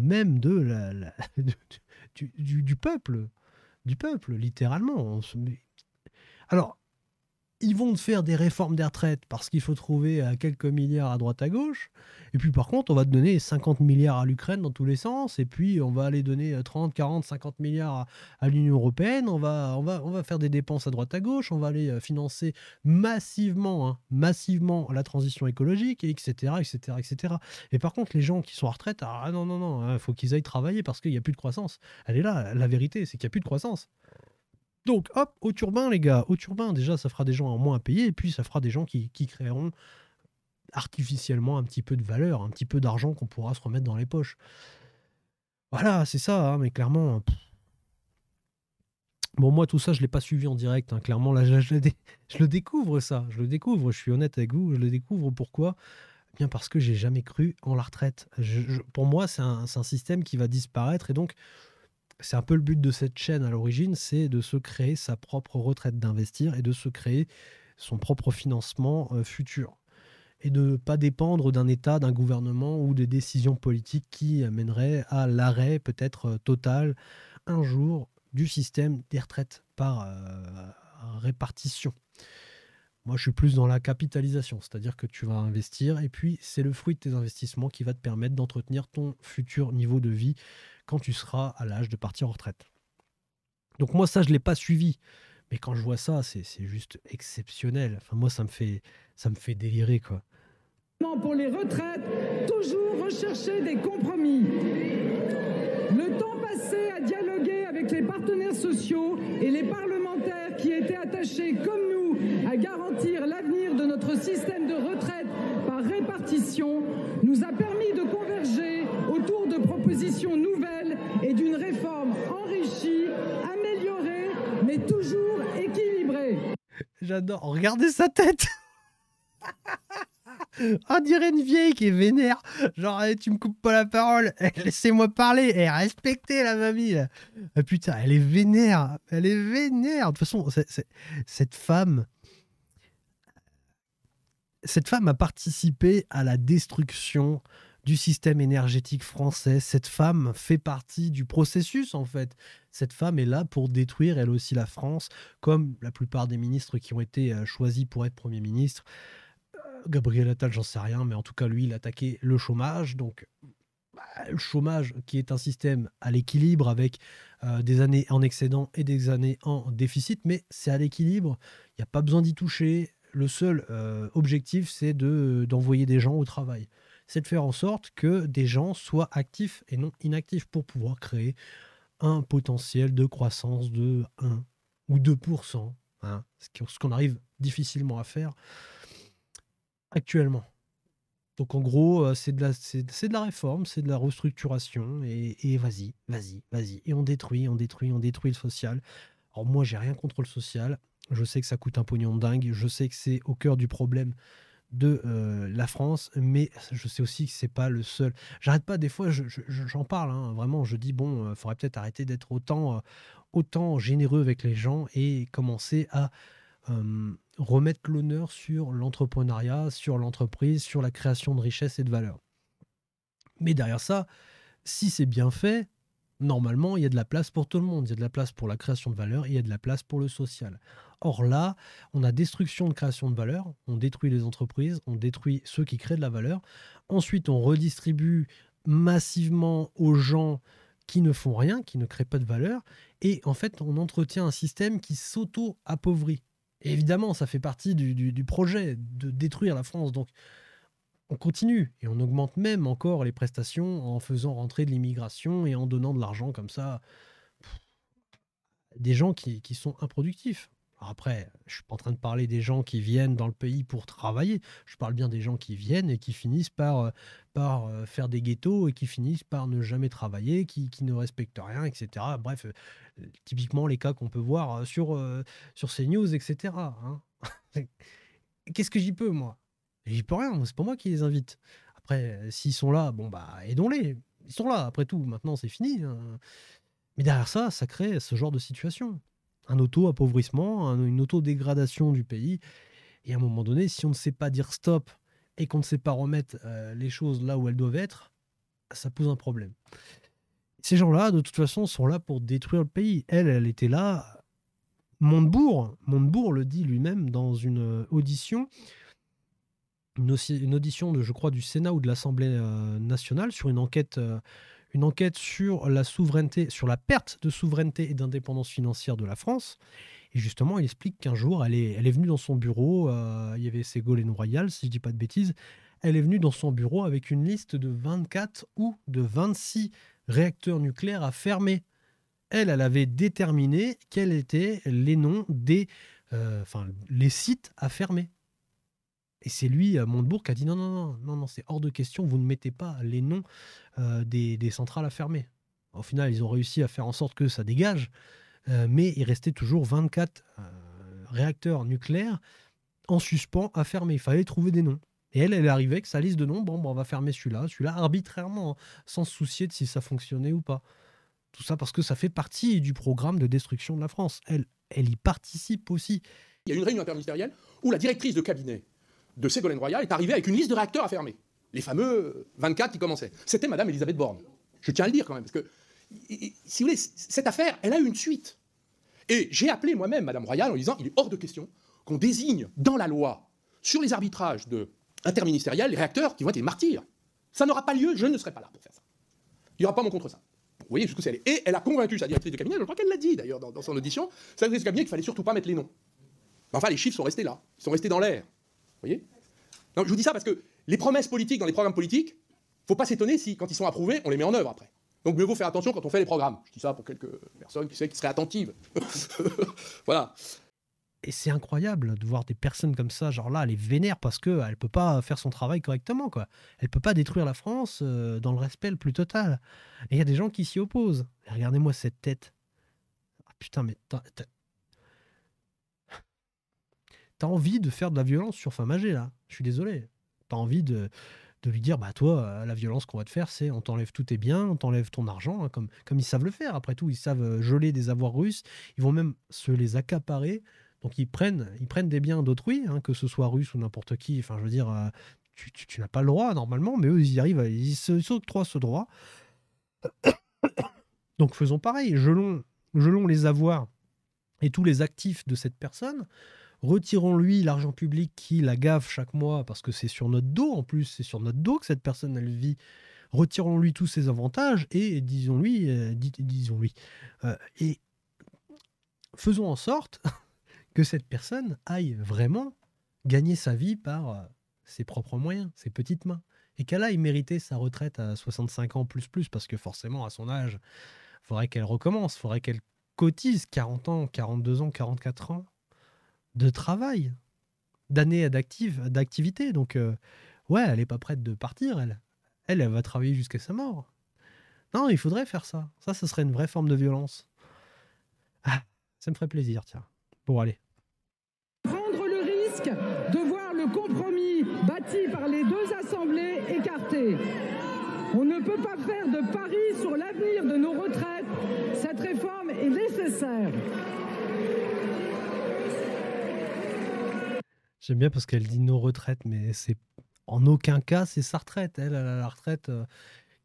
même de du peuple, littéralement. Alors, ils vont faire des réformes des retraites parce qu'il faut trouver quelques milliards à droite à gauche. Et puis par contre, on va donner 50 milliards à l'Ukraine dans tous les sens. Et puis on va aller donner 30, 40, 50 milliards à l'Union européenne. On va faire des dépenses à droite à gauche. On va aller financer massivement la transition écologique, etc., etc., etc. Et par contre, les gens qui sont à retraite, ah non, il faut qu'ils aillent travailler parce qu'il n'y a plus de croissance. Elle est là, la vérité, c'est qu'il n'y a plus de croissance. Donc, hop, au turbin, les gars. Au turbin, déjà, ça fera des gens en moins à payer, et puis ça fera des gens qui créeront artificiellement un petit peu de valeur, un petit peu d'argent qu'on pourra se remettre dans les poches. Voilà, c'est ça, hein, mais clairement... Bon, moi, tout ça, je ne l'ai pas suivi en direct. Hein. Clairement, là, je le découvre, ça. Je le découvre, je suis honnête avec vous. Je le découvre, pourquoi ? Bien parce que j'ai jamais cru en la retraite. Pour moi, c'est un système qui va disparaître, et donc... C'est un peu le but de cette chaîne à l'origine, c'est de se créer sa propre retraite, d'investir et de se créer son propre financement futur. Et de ne pas dépendre d'un État, d'un gouvernement ou des décisions politiques qui amèneraient à l'arrêt peut-être total un jour du système des retraites par répartition. Moi, je suis plus dans la capitalisation, c'est-à-dire que tu vas investir et puis c'est le fruit de tes investissements qui va te permettre d'entretenir ton futur niveau de vie quand tu seras à l'âge de partir en retraite. Donc moi, ça, je ne l'ai pas suivi. Mais quand je vois ça, c'est juste exceptionnel. Enfin, moi, ça me fait délirer, quoi. Pour les retraites, toujours rechercher des compromis. Le temps passé à dialoguer avec les partenaires sociaux et les parlementaires qui étaient attachés, comme nous, à garantir l'avenir de notre système de retraite par répartition, nous a permis de converger autour de propositions nouvelles et d'une réforme enrichie, améliorée, mais toujours équilibrée. J'adore. Regardez sa tête. On dirait une vieille qui est vénère. Genre, tu me coupes pas la parole. Laissez-moi parler. Respectez la mamie. Là. Ah, putain, elle est vénère. Elle est vénère. De toute façon, cette femme a participé à la destruction du système énergétique français. Cette femme fait partie du processus, en fait. Cette femme est là pour détruire, elle aussi, la France, comme la plupart des ministres qui ont été choisis pour être Premier ministre. Gabriel Attal, j'en sais rien, mais en tout cas, lui, il attaquait le chômage. Donc, le chômage qui est un système à l'équilibre avec des années en excédent et des années en déficit, mais c'est à l'équilibre. Il n'y a pas besoin d'y toucher. Le seul objectif, c'est d'envoyer des gens au travail. C'est de faire en sorte que des gens soient actifs et non inactifs pour pouvoir créer un potentiel de croissance de 1 ou 2%, hein, ce qu'on arrive difficilement à faire actuellement. Donc en gros, c'est de la réforme, c'est de la restructuration et vas-y. Et on détruit le social. Alors moi, j'ai rien contre le social. Je sais que ça coûte un pognon de dingue. Je sais que c'est au cœur du problème de la France, mais je sais aussi que c'est pas le seul. J'arrête pas, des fois, j'en parle, hein, vraiment, je dis, bon, faudrait peut-être arrêter d'être autant généreux avec les gens et commencer à remettre l'honneur sur l'entrepreneuriat, sur l'entreprise, sur la création de richesse et de valeur. Mais derrière ça, si c'est bien fait, Normalement, il y a de la place pour tout le monde. Il y a de la place pour la création de valeur et il y a de la place pour le social. Or là, on a destruction de création de valeur, on détruit les entreprises, on détruit ceux qui créent de la valeur. Ensuite, on redistribue massivement aux gens qui ne font rien, qui ne créent pas de valeur. Et en fait, on entretient un système qui s'auto-appauvrit. Et évidemment, ça fait partie du projet de détruire la France. Donc, on continue et on augmente même encore les prestations en faisant rentrer de l'immigration et en donnant de l'argent comme ça à des gens qui sont improductifs. Alors après, je ne suis pas en train de parler des gens qui viennent dans le pays pour travailler. Je parle bien des gens qui viennent et qui finissent par faire des ghettos et qui finissent par ne jamais travailler, qui ne respectent rien, etc. Bref, typiquement les cas qu'on peut voir sur CNews, etc. hein. Qu'est-ce que j'y peux, moi? J'y peux rien, c'est pas moi qui les invite. Après, s'ils sont là, bon bah aidons-les. Ils sont là, après tout, maintenant c'est fini. Mais derrière ça, ça crée ce genre de situation. Un auto-appauvrissement, une auto-dégradation du pays. Et à un moment donné, si on ne sait pas dire stop et qu'on ne sait pas remettre les choses là où elles doivent être, ça pose un problème. Ces gens-là, de toute façon, sont là pour détruire le pays. Elle était là. Montebourg le dit lui-même dans une audition. Une audition je crois, du Sénat ou de l'Assemblée nationale sur une enquête sur la souveraineté, sur la perte de souveraineté et d'indépendance financière de la France. Et justement, il explique qu'un jour, elle est venue dans son bureau, il y avait Ségolène Royal, si je ne dis pas de bêtises, elle est venue dans son bureau avec une liste de 24 ou de 26 réacteurs nucléaires à fermer. Elle avait déterminé quels étaient les noms les sites à fermer. Et c'est lui, Montebourg, qui a dit non, c'est hors de question, vous ne mettez pas les noms des centrales à fermer. Au final, ils ont réussi à faire en sorte que ça dégage, mais il restait toujours 24 réacteurs nucléaires en suspens à fermer. Il fallait trouver des noms. Et elle est arrivée avec sa liste de noms, bon, on va fermer celui-là, arbitrairement, hein, sans se soucier de si ça fonctionnait ou pas. Tout ça parce que ça fait partie du programme de destruction de la France. Elle y participe aussi. Il y a eu une réunion interministérielle où la directrice de cabinet de Ségolène Royal est arrivée avec une liste de réacteurs à fermer. Les fameux 24 qui commençaient. C'était Madame Elisabeth Borne. Je tiens à le dire quand même, parce que, si vous voulez, cette affaire, elle a eu une suite. Et j'ai appelé moi-même Madame Royal en disant, il est hors de question qu'on désigne dans la loi, sur les arbitrages interministériels, les réacteurs qui vont être des martyrs. Ça n'aura pas lieu, je ne serai pas là pour faire ça. Il n'y aura pas mon contre ça. Vous voyez jusqu'où c'est allé. Et elle a convaincu sa directrice de cabinet, je crois qu'elle l'a dit d'ailleurs dans son audition, sa directrice de cabinet qu'il ne fallait surtout pas mettre les noms. Mais enfin, les chiffres sont restés là, ils sont restés dans l'air. Vous voyez? Donc, je vous dis ça parce que les promesses politiques dans les programmes politiques, il ne faut pas s'étonner si, quand ils sont approuvés, on les met en œuvre après. Donc mieux vaut faire attention quand on fait les programmes. Je dis ça pour quelques personnes qui seraient attentives. Voilà. Et c'est incroyable de voir des personnes comme ça, genre là, elle est vénère parce qu'elle ne peut pas faire son travail correctement, quoi. Elle ne peut pas détruire la France dans le respect le plus total. Et il y a des gens qui s'y opposent. Et regardez-moi cette tête. Ah, putain, mais t'as envie de faire de la violence sur femme âgée, là. Je suis désolé. T'as envie de lui dire, bah toi, la violence qu'on va te faire, c'est on t'enlève tous tes biens, on t'enlève ton argent, hein, comme ils savent le faire. Après tout, ils savent geler des avoirs russes. Ils vont même se les accaparer. Donc ils prennent des biens d'autrui, hein, que ce soit russe ou n'importe qui. Enfin, je veux dire, tu n'as pas le droit normalement, mais eux, ils y arrivent, ils s'octroient ce droit. Donc faisons pareil, gelons les avoirs et tous les actifs de cette personne. Retirons-lui l'argent public qui la gave chaque mois, parce que c'est sur notre dos, en plus, c'est sur notre dos que cette personne, elle vit. Retirons-lui tous ses avantages et disons-lui, et faisons en sorte que cette personne aille vraiment gagner sa vie par ses propres moyens, ses petites mains. Et qu'elle aille mériter sa retraite à 65 ans plus, parce que forcément, à son âge, il faudrait qu'elle recommence, il faudrait qu'elle cotise 40 ans, 42 ans, 44 ans de travail, d'années d'activité. Donc, ouais, elle n'est pas prête de partir, elle va travailler jusqu'à sa mort. Non, il faudrait faire ça. Ça serait une vraie forme de violence. Ah, ça me ferait plaisir, tiens. Bon, allez. Prendre le risque de voir le compromis bâti par les deux assemblées écarté. On ne peut pas faire de pari sur l'avenir de nos retraites. Cette réforme est nécessaire. J'aime bien parce qu'elle dit nos retraites, mais c'est en aucun cas c'est sa retraite. Elle a la retraite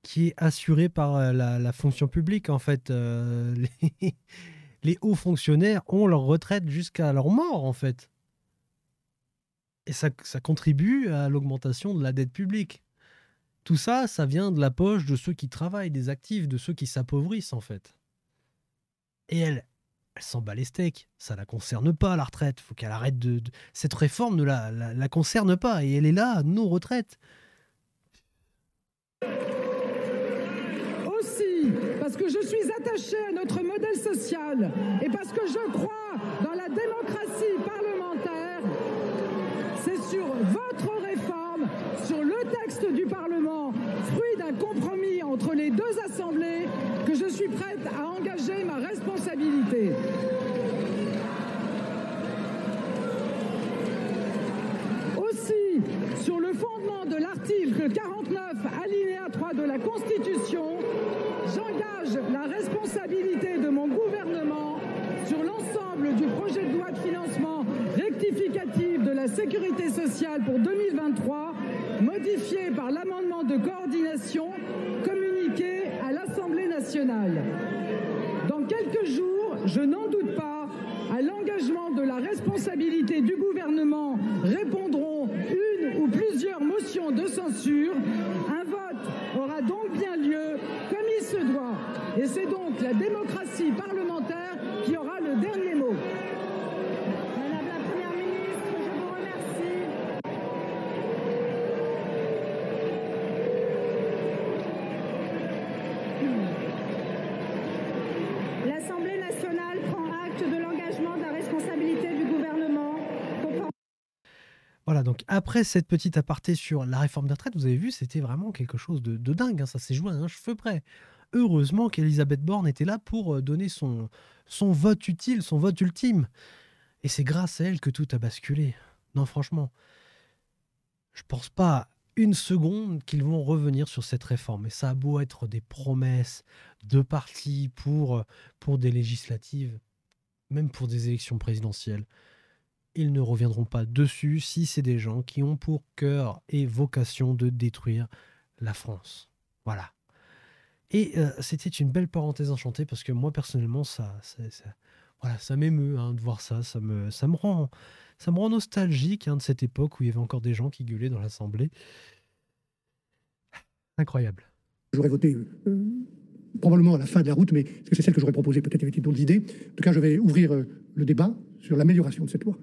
qui est assuré par la fonction publique, en fait. Les, les hauts fonctionnaires ont leur retraite jusqu'à leur mort, en fait. Et ça contribue à l'augmentation de la dette publique. Tout ça, ça vient de la poche de ceux qui travaillent, des actifs, de ceux qui s'appauvrissent, en fait. Et elle s'en bat les steaks. Ça la concerne pas, la retraite. Faut qu'elle arrête Cette réforme ne la concerne pas. Et elle est là, nos retraites. Aussi, parce que je suis attachée à notre modèle social et parce que je crois dans la démocratie parlementaire, c'est sur votre réforme, sur le texte du Parlement, fruit d'un compromis entre les deux assemblées, que je suis prête à engager ma responsabilité. Aussi, sur le fondement de l'article 49, alinéa 3 de la Constitution, j'engage la responsabilité de mon gouvernement sur l'ensemble du projet de loi de financement rectificatif de la sécurité sociale pour 2023, modifié par l'amendement de coordination communiqué à l'Assemblée nationale. Dans quelques jours, je n'en doute pas, à l'engagement de la responsabilité du gouvernement répondront une ou plusieurs motions de censure. Un vote aura donc bien lieu comme il se doit. Et c'est donc la démocratie parlementaire qui aura le dernier mot. Madame la Première ministre, je vous remercie. L'Assemblée nationale prend acte de l'engagement de la responsabilité du gouvernement. Voilà, donc après cette petite aparté sur la réforme des retraites, vous avez vu, c'était vraiment quelque chose de dingue. Hein, ça s'est joué à un cheveu près. Heureusement qu'Elisabeth Borne était là pour donner son vote utile, son vote ultime. Et c'est grâce à elle que tout a basculé. Non, franchement, je pense pas une seconde qu'ils vont revenir sur cette réforme. Et ça a beau être des promesses de partis pour des législatives, même pour des élections présidentielles. Ils ne reviendront pas dessus si c'est des gens qui ont pour cœur et vocation de détruire la France. Voilà. Et c'était une belle parenthèse enchantée parce que moi, personnellement, voilà, ça m'émeut hein, de voir ça. Ça me rend nostalgique hein, de cette époque où il y avait encore des gens qui gueulaient dans l'Assemblée. Incroyable. J'aurais voté probablement à la fin de la route, mais est-ce que c'est celle que j'aurais proposée? Peut-être y avait-il d'autres idées. En tout cas, je vais ouvrir le débat sur l'amélioration de cette loi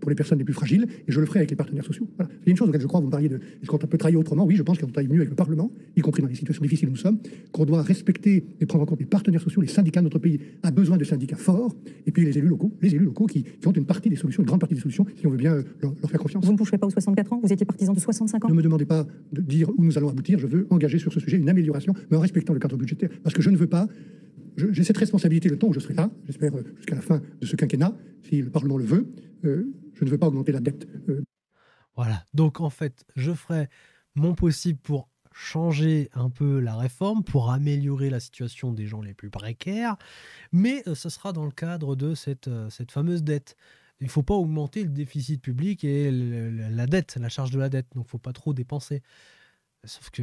pour les personnes les plus fragiles, et je le ferai avec les partenaires sociaux. Voilà. Il y a une chose auquel je crois, vous me parliez de est-ce qu'on peut travailler autrement? Oui, je pense qu'on travaille mieux avec le Parlement, y compris dans les situations difficiles où nous sommes, qu'on doit respecter et prendre en compte les partenaires sociaux. Les syndicats de notre pays a besoin de syndicats forts, et puis les élus locaux qui ont une partie des solutions, une grande partie des solutions, si on veut bien leur faire confiance. Vous ne toucherez pas aux 64 ans? Vous étiez partisan de 65 ans? Ne me demandez pas de dire où nous allons aboutir, je veux engager sur ce sujet une amélioration, mais en respectant le cadre budgétaire, parce que je ne veux pas. J'ai cette responsabilité le temps où je serai là, j'espère jusqu'à la fin de ce quinquennat, si le Parlement le veut. Je ne veux pas augmenter la dette. Voilà, donc en fait, je ferai mon possible pour changer un peu la réforme, pour améliorer la situation des gens les plus précaires, mais ce sera dans le cadre de cette fameuse dette. Il ne faut pas augmenter le déficit public et la dette, la charge de la dette, donc il ne faut pas trop dépenser. Sauf que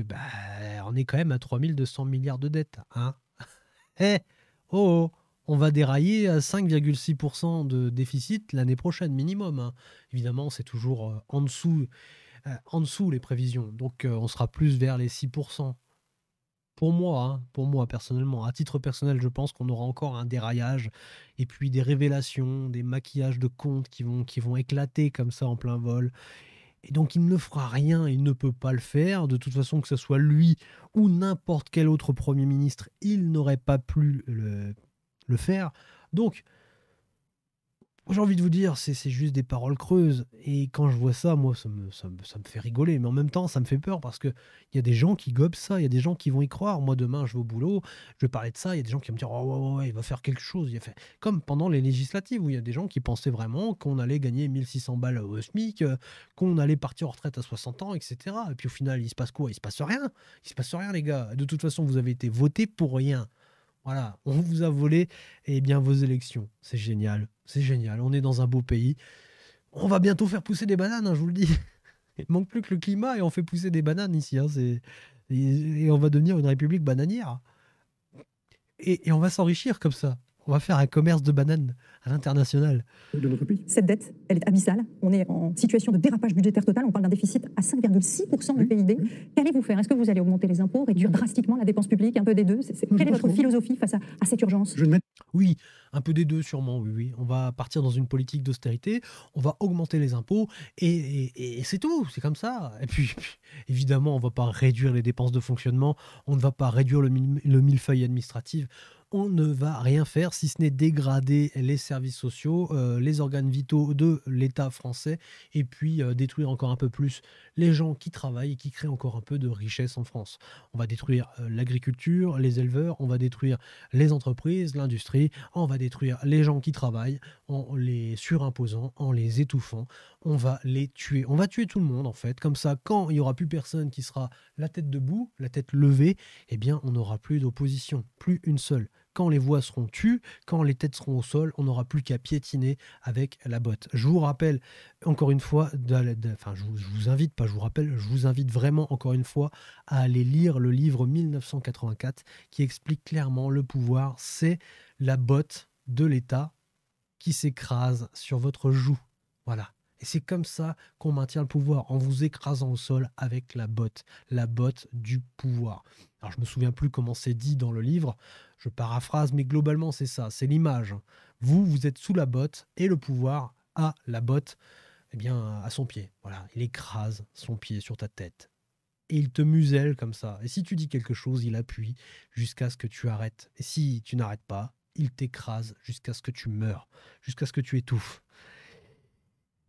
on est quand même à 3200 milliards de dettes, hein. On va dérailler à 5,6% de déficit l'année prochaine minimum. Hein. Évidemment, c'est toujours en dessous les prévisions. Donc, on sera plus vers les 6%. Pour moi personnellement, à titre personnel, je pense qu'on aura encore un déraillage et puis des révélations, des maquillages de comptes qui vont éclater comme ça en plein vol. Et donc, il ne fera rien, il ne peut pas le faire. De toute façon, que ce soit lui ou n'importe quel autre Premier ministre, il n'aurait pas pu le faire. Donc, j'ai envie de vous dire, c'est juste des paroles creuses. Et quand je vois ça, moi, ça me fait rigoler. Mais en même temps, ça me fait peur parce qu'il y a des gens qui gobent ça. Il y a des gens qui vont y croire. Moi, demain, je vais au boulot, je vais parler de ça. Il y a des gens qui vont me dire « Oh, ouais, il va faire quelque chose. » Comme pendant les législatives où il y a des gens qui pensaient vraiment qu'on allait gagner 1600 balles au SMIC, qu'on allait partir en retraite à 60 ans, etc. Et puis au final, il se passe quoi? Il se passe rien. Il se passe rien, les gars. De toute façon, vous avez été votés pour rien. Voilà, on vous a volé vos élections. C'est génial, c'est génial. On est dans un beau pays. On va bientôt faire pousser des bananes, hein, je vous le dis. Il ne manque plus que le climat et on fait pousser des bananes ici. Hein, Et on va devenir une république bananière. Et on va s'enrichir comme ça. On va faire un commerce de bananes à l'international. de notre pays. Cette dette, elle est abyssale. On est en situation de dérapage budgétaire total. On parle d'un déficit à 5,6% du PIB. Qu'allez-vous faire? Est-ce que vous allez augmenter les impôts, réduire drastiquement la dépense publique, un peu des deux? Quelle est votre philosophie face à cette urgence? Je ne mets Oui, un peu des deux sûrement, oui, oui. On va partir dans une politique d'austérité, on va augmenter les impôts et c'est tout, c'est comme ça. Et puis, évidemment, on ne va pas réduire les dépenses de fonctionnement, on ne va pas réduire le millefeuille administratif, on ne va rien faire si ce n'est dégrader les services sociaux, les organes vitaux de l'État français et puis détruire encore un peu plus les gens qui travaillent et qui créent encore un peu de richesse en France. On va détruire l'agriculture, les éleveurs, on va détruire les entreprises, l'industrie, on va détruire les gens qui travaillent en les surimposant, en les étouffant, on va les tuer. On va tuer tout le monde en fait, comme ça quand il n'y aura plus personne qui sera la tête debout, la tête levée, eh bien on n'aura plus d'opposition, plus une seule. Quand les voix seront tues, quand les têtes seront au sol, on n'aura plus qu'à piétiner avec la botte. Je vous rappelle encore une fois, je vous invite, pas je vous rappelle, je vous invite vraiment encore une fois à aller lire le livre 1984 qui explique clairement le pouvoir, c'est la botte de l'État qui s'écrase sur votre joue. Voilà. Et c'est comme ça qu'on maintient le pouvoir, en vous écrasant au sol avec la botte du pouvoir. Alors je ne me souviens plus comment c'est dit dans le livre, je paraphrase, mais globalement c'est ça, c'est l'image. Vous êtes sous la botte et le pouvoir a la botte eh bien, à son pied. Voilà, il écrase son pied sur ta tête. Et il te muselle comme ça. Et si tu dis quelque chose, il appuie jusqu'à ce que tu arrêtes. Et si tu n'arrêtes pas, il t'écrase jusqu'à ce que tu meurs, jusqu'à ce que tu étouffes.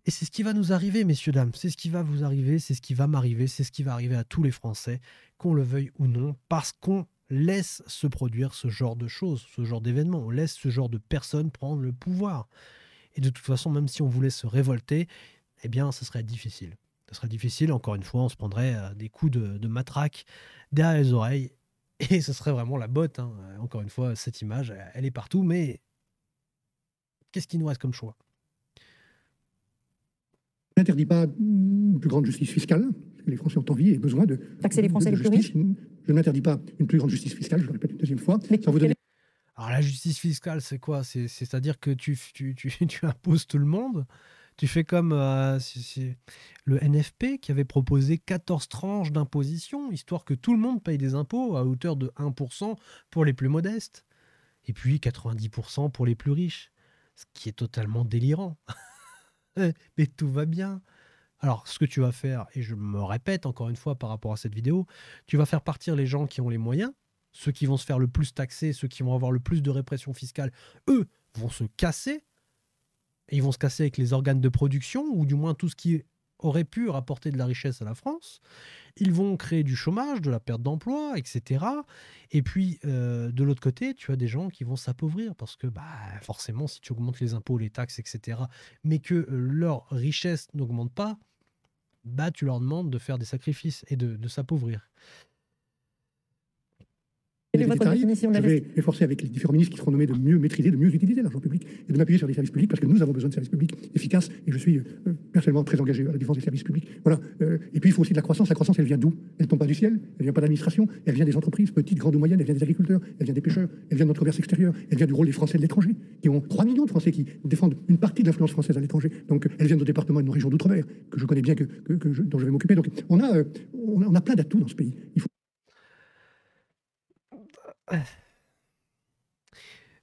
Et c'est ce qui va nous arriver, messieurs, dames. C'est ce qui va vous arriver, c'est ce qui va m'arriver, c'est ce qui va arriver à tous les Français, qu'on le veuille ou non, parce qu'on laisse se produire ce genre de choses, ce genre d'événements. On laisse ce genre de personnes prendre le pouvoir. Et de toute façon, même si on voulait se révolter, eh bien, ce serait difficile. Ce serait difficile, encore une fois, on se prendrait des coups de matraque derrière les oreilles, et ce serait vraiment la botte. Hein. Encore une fois, cette image, elle est partout, mais qu'est-ce qui nous reste comme choix ? Je n'interdis pas une plus grande justice fiscale, parce que les Français ont envie et besoin de Taxer les Français les plus justice. Je n'interdis pas une plus grande justice fiscale, je le répète une deuxième fois, sans vous donner. Alors la justice fiscale, c'est quoi? C'est-à-dire que tu imposes tout le monde. Tu fais comme c'est le NFP qui avait proposé 14 tranches d'imposition, histoire que tout le monde paye des impôts à hauteur de 1% pour les plus modestes, et puis 90% pour les plus riches, ce qui est totalement délirant. Mais tout va bien. Alors, ce que tu vas faire, et je me répète encore une fois par rapport à cette vidéo, tu vas faire partir les gens qui ont les moyens, ceux qui vont se faire le plus taxer, ceux qui vont avoir le plus de répression fiscale, eux vont se casser, et ils vont se casser avec les organes de production, ou du moins tout ce qui aurait pu rapporter de la richesse à la France. Ils vont créer du chômage, de la perte d'emploi, etc. Et puis, de l'autre côté, tu as des gens qui vont s'appauvrir parce que forcément, si tu augmentes les impôts, les taxes, etc., mais que leur richesse n'augmente pas, tu leur demandes de faire des sacrifices et de s'appauvrir. Quelle est votre définition de la Je vais m'efforcer avec les différents ministres qui seront nommés de mieux maîtriser, de mieux utiliser l'argent public et de m'appuyer sur les services publics parce que nous avons besoin de services publics efficaces et je suis personnellement très engagé à la défense des services publics. Voilà. Et puis il faut aussi de la croissance. La croissance, elle vient d'où? Elle ne tombe pas du ciel, elle ne vient pas de l'administration, elle vient des entreprises, petites, grandes ou moyennes, elle vient des agriculteurs, elle vient des pêcheurs, elle vient de notre commerce extérieur, elle vient du rôle des Français de l'étranger, qui ont 3 millions de Français qui défendent une partie de l'influence française à l'étranger. Donc elle vient de nos départements et de nos régions d'outre-mer, que je connais bien, dont je vais m'occuper. Donc on a plein d'atouts dans ce pays. Il faut...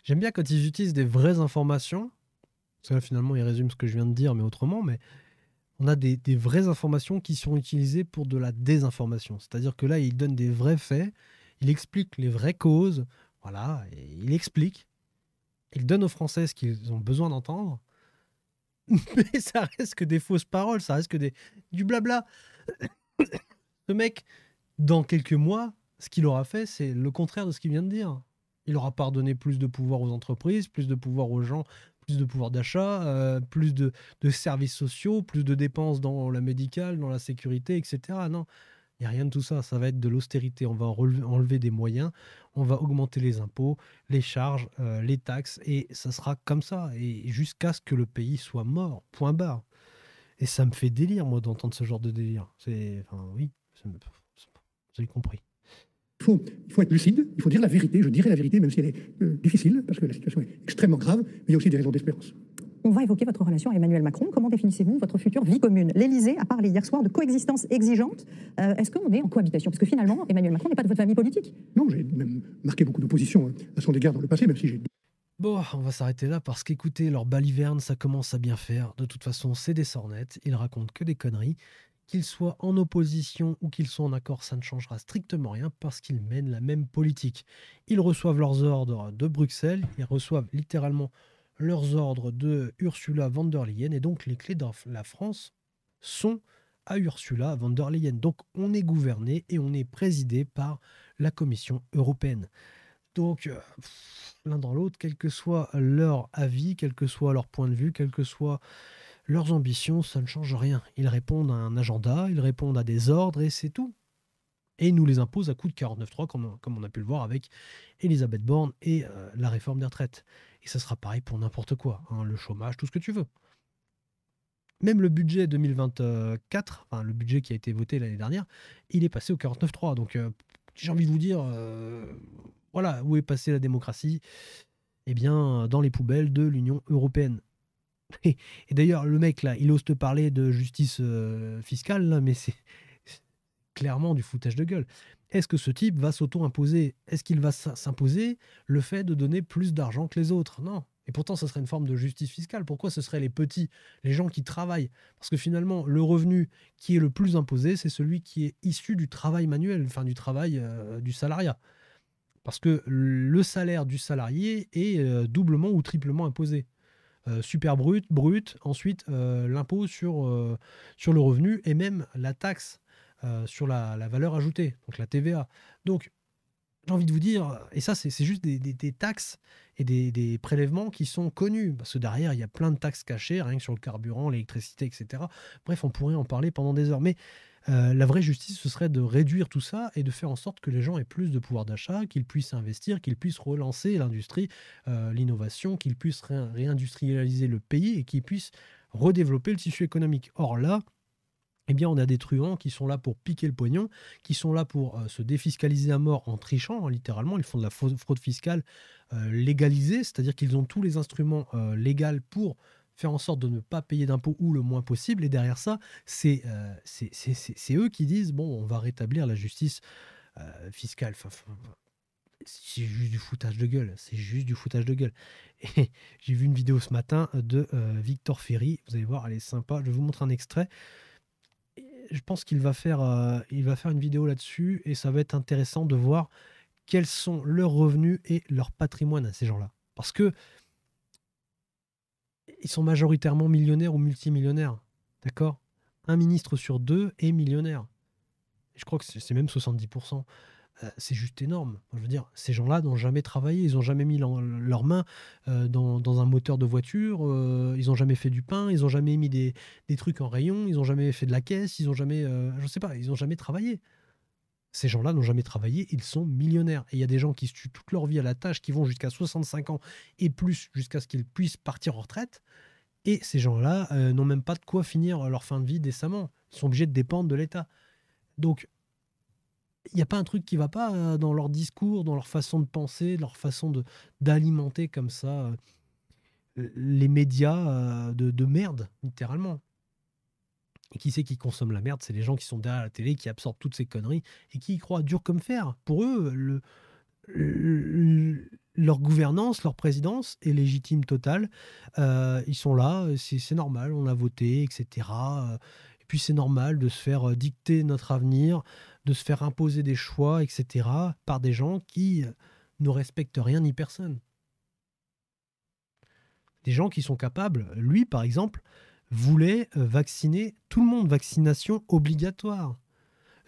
J'aime bien quand ils utilisent des vraies informations, parce que là, finalement, ils résument ce que je viens de dire, mais autrement, mais on a des vraies informations qui sont utilisées pour de la désinformation. C'est-à-dire que là, ils donnent des vrais faits, il explique les vraies causes, voilà, et il explique, il donne aux Français ce qu'ils ont besoin d'entendre, mais ça reste que des fausses paroles, ça reste que du blabla. Ce mec, dans quelques mois, ce qu'il aura fait, c'est le contraire de ce qu'il vient de dire. Il aura pas redonné plus de pouvoir aux entreprises, plus de pouvoir aux gens, plus de pouvoir d'achat, plus de services sociaux, plus de dépenses dans la médicale, dans la sécurité, etc. Non, il n'y a rien de tout ça. Ça va être de l'austérité. On va enlever des moyens, on va augmenter les impôts, les charges, les taxes, et ça sera comme ça, et jusqu'à ce que le pays soit mort, point barre. Et ça me fait délire, moi, d'entendre ce genre de délire. Oui, vous avez compris. faut être lucide, il faut dire la vérité, je dirais la vérité, même si elle est difficile, parce que la situation est extrêmement grave, mais il y a aussi des raisons d'espérance. On va évoquer votre relation à Emmanuel Macron. Comment définissez-vous votre future vie commune? L'Élysée a parlé hier soir de coexistence exigeante. Est-ce qu'on est en cohabitation? Parce que finalement, Emmanuel Macron n'est pas de votre famille politique. Non, j'ai même marqué beaucoup d'opposition à son égard dans le passé, même si j'ai... Bon, on va s'arrêter là parce qu'écoutez, leur baliverne, ça commence à bien faire. De toute façon, c'est des sornettes, ils racontent que des conneries. Qu'ils soient en opposition ou qu'ils soient en accord, ça ne changera strictement rien parce qu'ils mènent la même politique. Ils reçoivent leurs ordres de Bruxelles, ils reçoivent littéralement leurs ordres de Ursula von der Leyen et donc les clés de la France sont à Ursula von der Leyen. Donc on est gouverné et on est présidé par la Commission européenne. Donc l'un dans l'autre, quel que soit leur avis, quel que soit leur point de vue, quel que soit leurs ambitions, ça ne change rien. Ils répondent à un agenda, ils répondent à des ordres et c'est tout. Et ils nous les imposent à coup de 49.3 comme on a pu le voir avec Elisabeth Borne et la réforme des retraites. Et ça sera pareil pour n'importe quoi, hein, le chômage, tout ce que tu veux. Même le budget 2024, enfin le budget qui a été voté l'année dernière, il est passé au 49.3. Donc j'ai envie de vous dire, voilà, où est passée la démocratie? Eh bien, dans les poubelles de l'Union européenne. Et d'ailleurs, le mec là, il ose te parler de justice fiscale, là, mais c'est clairement du foutage de gueule. Est-ce que ce type va s'auto-imposer? Est-ce qu'il va s'imposer le fait de donner plus d'argent que les autres? Non. Et pourtant, ce serait une forme de justice fiscale. Pourquoi ce seraient les petits, les gens qui travaillent? Parce que finalement, le revenu qui est le plus imposé, c'est celui qui est issu du travail manuel, enfin du travail du salariat. Parce que le salaire du salarié est doublement ou triplement imposé. Super brut, ensuite l'impôt sur le revenu et même la taxe sur la valeur ajoutée, donc la TVA. Donc, j'ai envie de vous dire, et ça, c'est juste des taxes et des prélèvements qui sont connus, parce que derrière, il y a plein de taxes cachées, rien que sur le carburant, l'électricité, etc. Bref, on pourrait en parler pendant des heures. Mais la vraie justice, ce serait de réduire tout ça et de faire en sorte que les gens aient plus de pouvoir d'achat, qu'ils puissent investir, qu'ils puissent relancer l'industrie, l'innovation, qu'ils puissent réindustrialiser le pays et qu'ils puissent redévelopper le tissu économique. Or là, eh bien, on a des truands qui sont là pour piquer le pognon, qui sont là pour se défiscaliser à mort en trichant, hein, littéralement. Ils font de la fraude fiscale légalisée, c'est-à-dire qu'ils ont tous les instruments légaux pour faire en sorte de ne pas payer d'impôts ou le moins possible. Et derrière ça, c'est eux qui disent, bon, on va rétablir la justice fiscale. Enfin, c'est juste du foutage de gueule. C'est juste du foutage de gueule. Et j'ai vu une vidéo ce matin de Victor Ferry. Vous allez voir, elle est sympa. Je vais vous montrer un extrait. Je pense qu'il va faire une vidéo là-dessus et ça va être intéressant de voir quels sont leurs revenus et leur patrimoine à ces gens-là. Parce que ils sont majoritairement millionnaires ou multimillionnaires. D'accord? Un ministre sur deux est millionnaire. Je crois que c'est même 70%. C'est juste énorme. Je veux dire, ces gens-là n'ont jamais travaillé, ils n'ont jamais mis leurs mains dans un moteur de voiture, ils n'ont jamais fait du pain, ils n'ont jamais mis des trucs en rayon, ils n'ont jamais fait de la caisse, ils n'ont jamais, je sais pas, ils n'ont jamais travaillé. Ces gens-là n'ont jamais travaillé, ils sont millionnaires. Et il y a des gens qui se tuent toute leur vie à la tâche, qui vont jusqu'à 65 ans et plus, jusqu'à ce qu'ils puissent partir en retraite. Et ces gens-là n'ont même pas de quoi finir leur fin de vie décemment. Ils sont obligés de dépendre de l'État. Donc, il n'y a pas un truc qui ne va pas dans leur discours, dans leur façon de penser, leur façon d'alimenter comme ça les médias de merde, littéralement. Et qui c'est qui consomme la merde? C'est les gens qui sont derrière la télé, qui absorbent toutes ces conneries et qui y croient dur comme fer. Pour eux, leur gouvernance, leur présidence est légitime totale. Ils sont là, c'est normal, on a voté, etc. Et puis c'est normal de se faire dicter notre avenir, de se faire imposer des choix, etc. par des gens qui ne respectent rien ni personne. Des gens qui sont capables, lui par exemple, voulait vacciner tout le monde, vaccination obligatoire.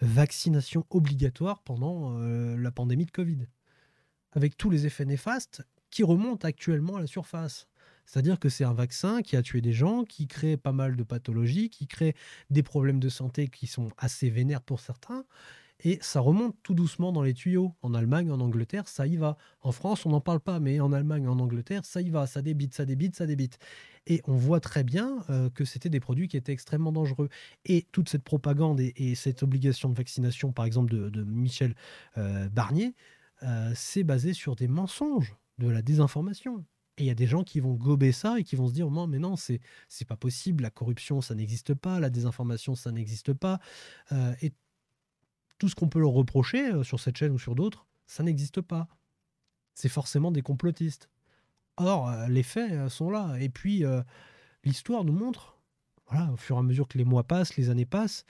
Vaccination obligatoire pendant la pandémie de Covid. Avec tous les effets néfastes qui remontent actuellement à la surface. C'est-à-dire que c'est un vaccin qui a tué des gens, qui crée pas mal de pathologies, qui crée des problèmes de santé qui sont assez vénères pour certains, Et ça remonte tout doucement dans les tuyaux. En Allemagne, en Angleterre, ça y va. En France, on n'en parle pas, mais en Allemagne, en Angleterre, ça y va. Ça débite, ça débite, ça débite. Et on voit très bien que c'était des produits qui étaient extrêmement dangereux. Et toute cette propagande et cette obligation de vaccination, par exemple, de Michel Barnier, c'est basé sur des mensonges, de la désinformation. Et il y a des gens qui vont gober ça et qui vont se dire non, mais non, c'est pas possible, la corruption, ça n'existe pas, la désinformation, ça n'existe pas. Et tout ce qu'on peut leur reprocher sur cette chaîne ou sur d'autres, ça n'existe pas. C'est forcément des complotistes. Or, les faits sont là. Et puis, l'histoire nous montre, voilà, au fur et à mesure que les mois passent, les années passent,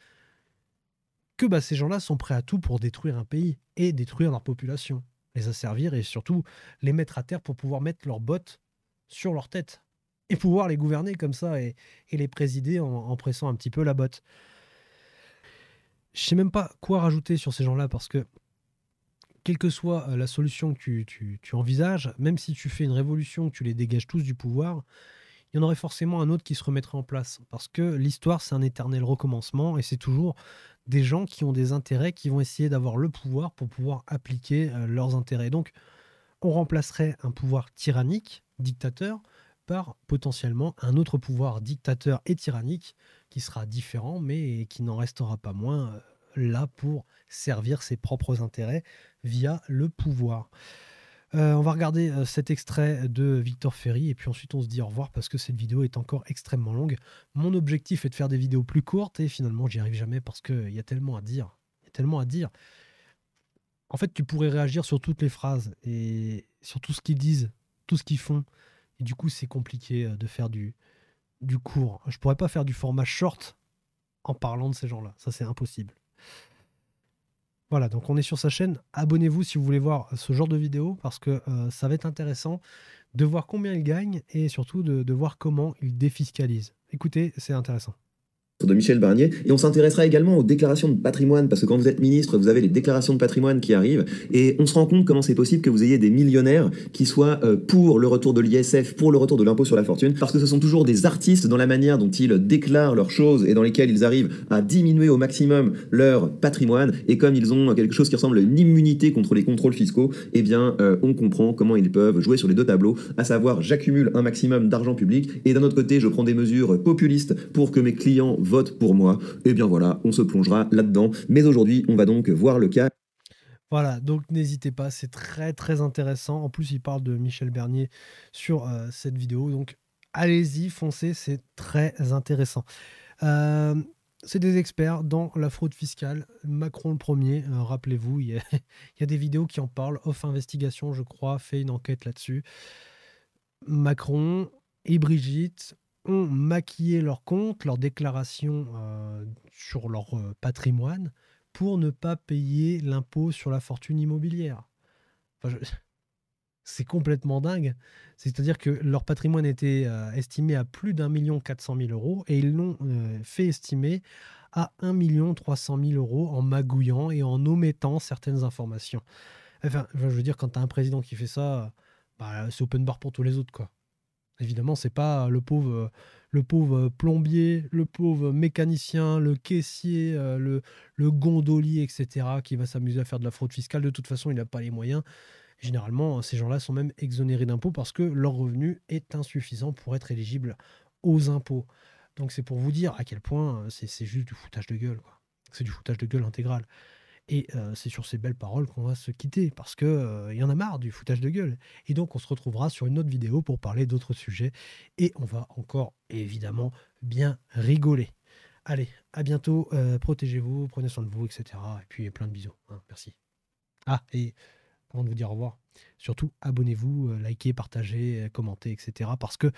que ces gens-là sont prêts à tout pour détruire un pays et détruire leur population, les asservir et surtout les mettre à terre pour pouvoir mettre leurs bottes sur leur tête et pouvoir les gouverner comme ça et les présider en pressant un petit peu la botte. Je sais même pas quoi rajouter sur ces gens-là parce que quelle que soit la solution que tu envisages, même si tu fais une révolution, que tu les dégages tous du pouvoir, il y en aurait forcément un autre qui se remettrait en place. Parce que l'histoire, c'est un éternel recommencement et c'est toujours des gens qui ont des intérêts qui vont essayer d'avoir le pouvoir pour pouvoir appliquer leurs intérêts. Donc, on remplacerait un pouvoir tyrannique, dictateur, par potentiellement un autre pouvoir dictateur et tyrannique qui sera différent, mais qui n'en restera pas moins là pour servir ses propres intérêts via le pouvoir. On va regarder cet extrait de Victor Ferry et puis ensuite on se dit au revoir parce que cette vidéo est encore extrêmement longue. Mon objectif est de faire des vidéos plus courtes et finalement j'y arrive jamais parce qu'il y a tellement à dire. Il y a tellement à dire. En fait, tu pourrais réagir sur toutes les phrases et sur tout ce qu'ils disent, tout ce qu'ils font. Et du coup, c'est compliqué de faire du court. Je pourrais pas faire du format short en parlant de ces gens-là. Ça, c'est impossible. Voilà, donc on est sur sa chaîne. Abonnez-vous si vous voulez voir ce genre de vidéo parce que ça va être intéressant de voir combien il gagne et surtout de voir comment il défiscalise. Écoutez, c'est intéressant. De Michel Barnier, et on s'intéressera également aux déclarations de patrimoine, parce que quand vous êtes ministre, vous avez les déclarations de patrimoine qui arrivent, et on se rend compte comment c'est possible que vous ayez des millionnaires qui soient pour le retour de l'ISF, pour le retour de l'impôt sur la fortune, parce que ce sont toujours des artistes dans la manière dont ils déclarent leurs choses et dans lesquelles ils arrivent à diminuer au maximum leur patrimoine, et comme ils ont quelque chose qui ressemble à une immunité contre les contrôles fiscaux, eh bien on comprend comment ils peuvent jouer sur les deux tableaux, à savoir j'accumule un maximum d'argent public, et d'un autre côté je prends des mesures populistes pour que mes clients vote pour moi, et bien voilà, on se plongera là-dedans. Mais aujourd'hui, on va donc voir le cas. Voilà, donc n'hésitez pas, c'est très très intéressant. En plus, il parle de Michel Barnier sur cette vidéo, donc allez-y, foncez, c'est très intéressant. C'est des experts dans la fraude fiscale. Macron le premier, rappelez-vous, il y a des vidéos qui en parlent. Off Investigation, je crois, fait une enquête là-dessus. Macron et Brigitte ont maquillé leurs comptes, leurs déclarations sur leur patrimoine pour ne pas payer l'impôt sur la fortune immobilière. Enfin, c'est complètement dingue. C'est-à-dire que leur patrimoine était estimé à plus d'1 400 000 € et ils l'ont fait estimer à 1 300 000 € en magouillant et en omettant certaines informations. Enfin, je veux dire, quand tu as un président qui fait ça, c'est open bar pour tous les autres, quoi. Évidemment, c'est pas le pauvre plombier, le pauvre mécanicien, le caissier, le gondolier, etc., qui va s'amuser à faire de la fraude fiscale. De toute façon, il n'a pas les moyens. Généralement, ces gens-là sont même exonérés d'impôts parce que leur revenu est insuffisant pour être éligible aux impôts. Donc c'est pour vous dire à quel point c'est juste du foutage de gueule, quoi. C'est du foutage de gueule intégral. Et c'est sur ces belles paroles qu'on va se quitter parce que y en a marre du foutage de gueule. Et donc on se retrouvera sur une autre vidéo pour parler d'autres sujets et on va encore évidemment bien rigoler. Allez, à bientôt, protégez-vous, prenez soin de vous, etc. Et puis plein de bisous, hein, merci. Ah, et avant de vous dire au revoir, surtout abonnez-vous, likez, partagez, commentez, etc. Parce que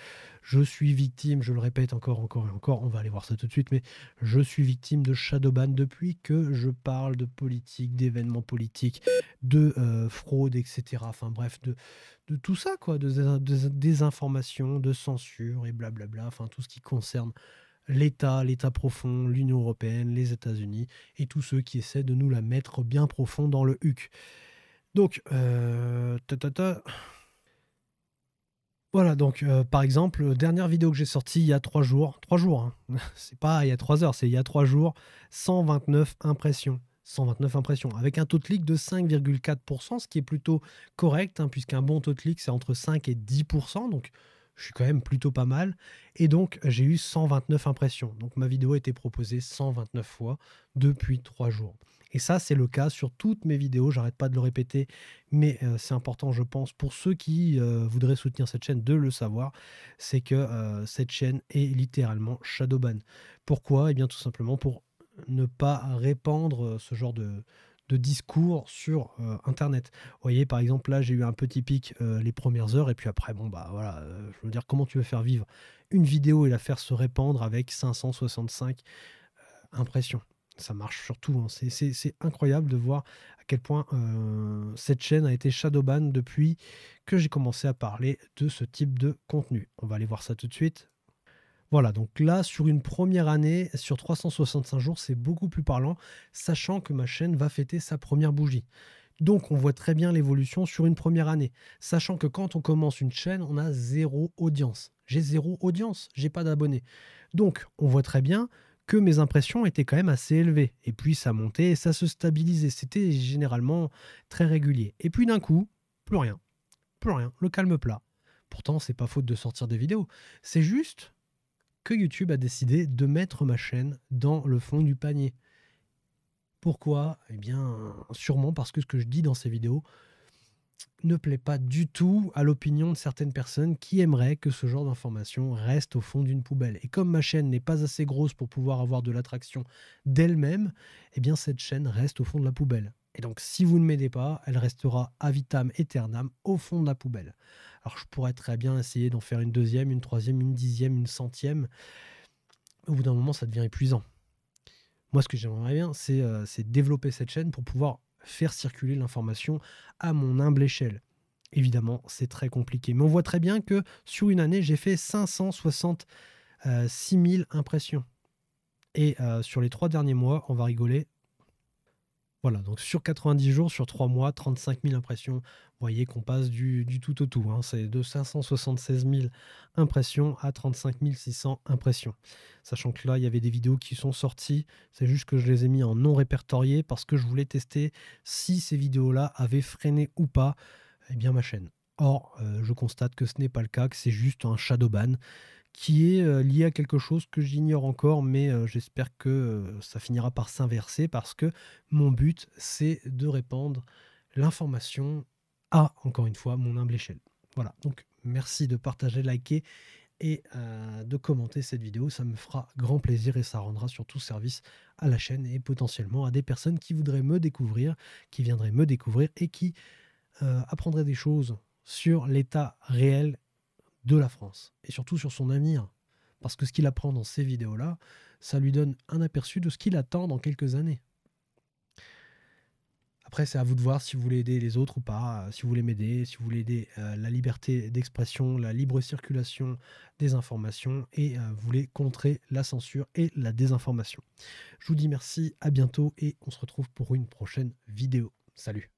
je suis victime, je le répète encore et encore, on va aller voir ça tout de suite, mais je suis victime de shadowban depuis que je parle de politique, d'événements politiques, de fraude, etc. Enfin bref, de tout ça, quoi, de désinformation, de censure et blablabla, enfin tout ce qui concerne l'État profond, l'Union européenne, les États-Unis et tous ceux qui essaient de nous la mettre bien profond dans le huc. Donc, voilà, donc par exemple, dernière vidéo que j'ai sortie il y a 3 jours, 3 jours, hein. C'est pas il y a 3 heures, c'est il y a 3 jours, 129 impressions. 129 impressions, avec un taux de clic de 5,4%, ce qui est plutôt correct, hein, puisqu'un bon taux de clic, c'est entre 5 et 10%, donc je suis quand même plutôt pas mal. Et donc, j'ai eu 129 impressions. Donc, ma vidéo a été proposée 129 fois depuis 3 jours. Et ça, c'est le cas sur toutes mes vidéos. J'arrête pas de le répéter, mais c'est important, je pense, pour ceux qui voudraient soutenir cette chaîne, de le savoir. C'est que cette chaîne est littéralement shadowban. Pourquoi? Eh bien, tout simplement pour ne pas répandre ce genre de discours sur Internet. Vous voyez, par exemple, là, j'ai eu un petit pic les premières heures, et puis après, bon, bah voilà, je veux dire, comment tu veux faire vivre une vidéo et la faire se répandre avec 565 impressions? Ça marche surtout, hein. C'est incroyable de voir à quel point cette chaîne a été shadowban depuis que j'ai commencé à parler de ce type de contenu. On va aller voir ça tout de suite. Voilà, donc là, sur une première année, sur 365 jours, c'est beaucoup plus parlant, sachant que ma chaîne va fêter sa première bougie. Donc, on voit très bien l'évolution sur une première année, sachant que quand on commence une chaîne, on a 0 audience. J'ai 0 audience, j'ai pas d'abonnés. Donc, on voit très bien que mes impressions étaient quand même assez élevées. Et puis, ça montait et ça se stabilisait. C'était généralement très régulier. Et puis, d'un coup, plus rien. Plus rien. Le calme plat. Pourtant, c'est pas faute de sortir des vidéos. C'est juste que YouTube a décidé de mettre ma chaîne dans le fond du panier. Pourquoi? Eh bien, sûrement parce que ce que je dis dans ces vidéos ne plaît pas du tout à l'opinion de certaines personnes qui aimeraient que ce genre d'informations reste au fond d'une poubelle. Et comme ma chaîne n'est pas assez grosse pour pouvoir avoir de l'attraction d'elle-même, eh bien cette chaîne reste au fond de la poubelle. Et donc si vous ne m'aidez pas, elle restera à vitam aeternam au fond de la poubelle. Alors je pourrais très bien essayer d'en faire une deuxième, une troisième, une dixième, une centième. Au bout d'un moment, ça devient épuisant. Moi, ce que j'aimerais bien, c'est développer cette chaîne pour pouvoir faire circuler l'information à mon humble échelle. Évidemment, c'est très compliqué. Mais on voit très bien que sur une année, j'ai fait 566 000 impressions. Et sur les 3 derniers mois, on va rigoler. Voilà, donc sur 90 jours, sur 3 mois, 35 000 impressions. Vous voyez qu'on passe du tout au tout, hein. C'est de 576 000 impressions à 35 600 impressions. Sachant que là, il y avait des vidéos qui sont sorties. C'est juste que je les ai mis en non répertorié parce que je voulais tester si ces vidéos-là avaient freiné ou pas eh bien, ma chaîne. Or, je constate que ce n'est pas le cas, que c'est juste un shadowban qui est lié à quelque chose que j'ignore encore, mais j'espère que ça finira par s'inverser parce que mon but, c'est de répandre l'information à, encore une fois, mon humble échelle. Voilà, donc merci de partager, liker et de commenter cette vidéo. Ça me fera grand plaisir et ça rendra surtout service à la chaîne et potentiellement à des personnes qui voudraient me découvrir, qui viendraient me découvrir et qui apprendraient des choses sur l'état réel de la France et surtout sur son avenir. Parce que ce qu'il apprend dans ces vidéos-là, ça lui donne un aperçu de ce qu'il attend dans quelques années. Après, c'est à vous de voir si vous voulez aider les autres ou pas, si vous voulez m'aider, si vous voulez aider la liberté d'expression, la libre circulation des informations et vous voulez contrer la censure et la désinformation. Je vous dis merci, à bientôt et on se retrouve pour une prochaine vidéo. Salut!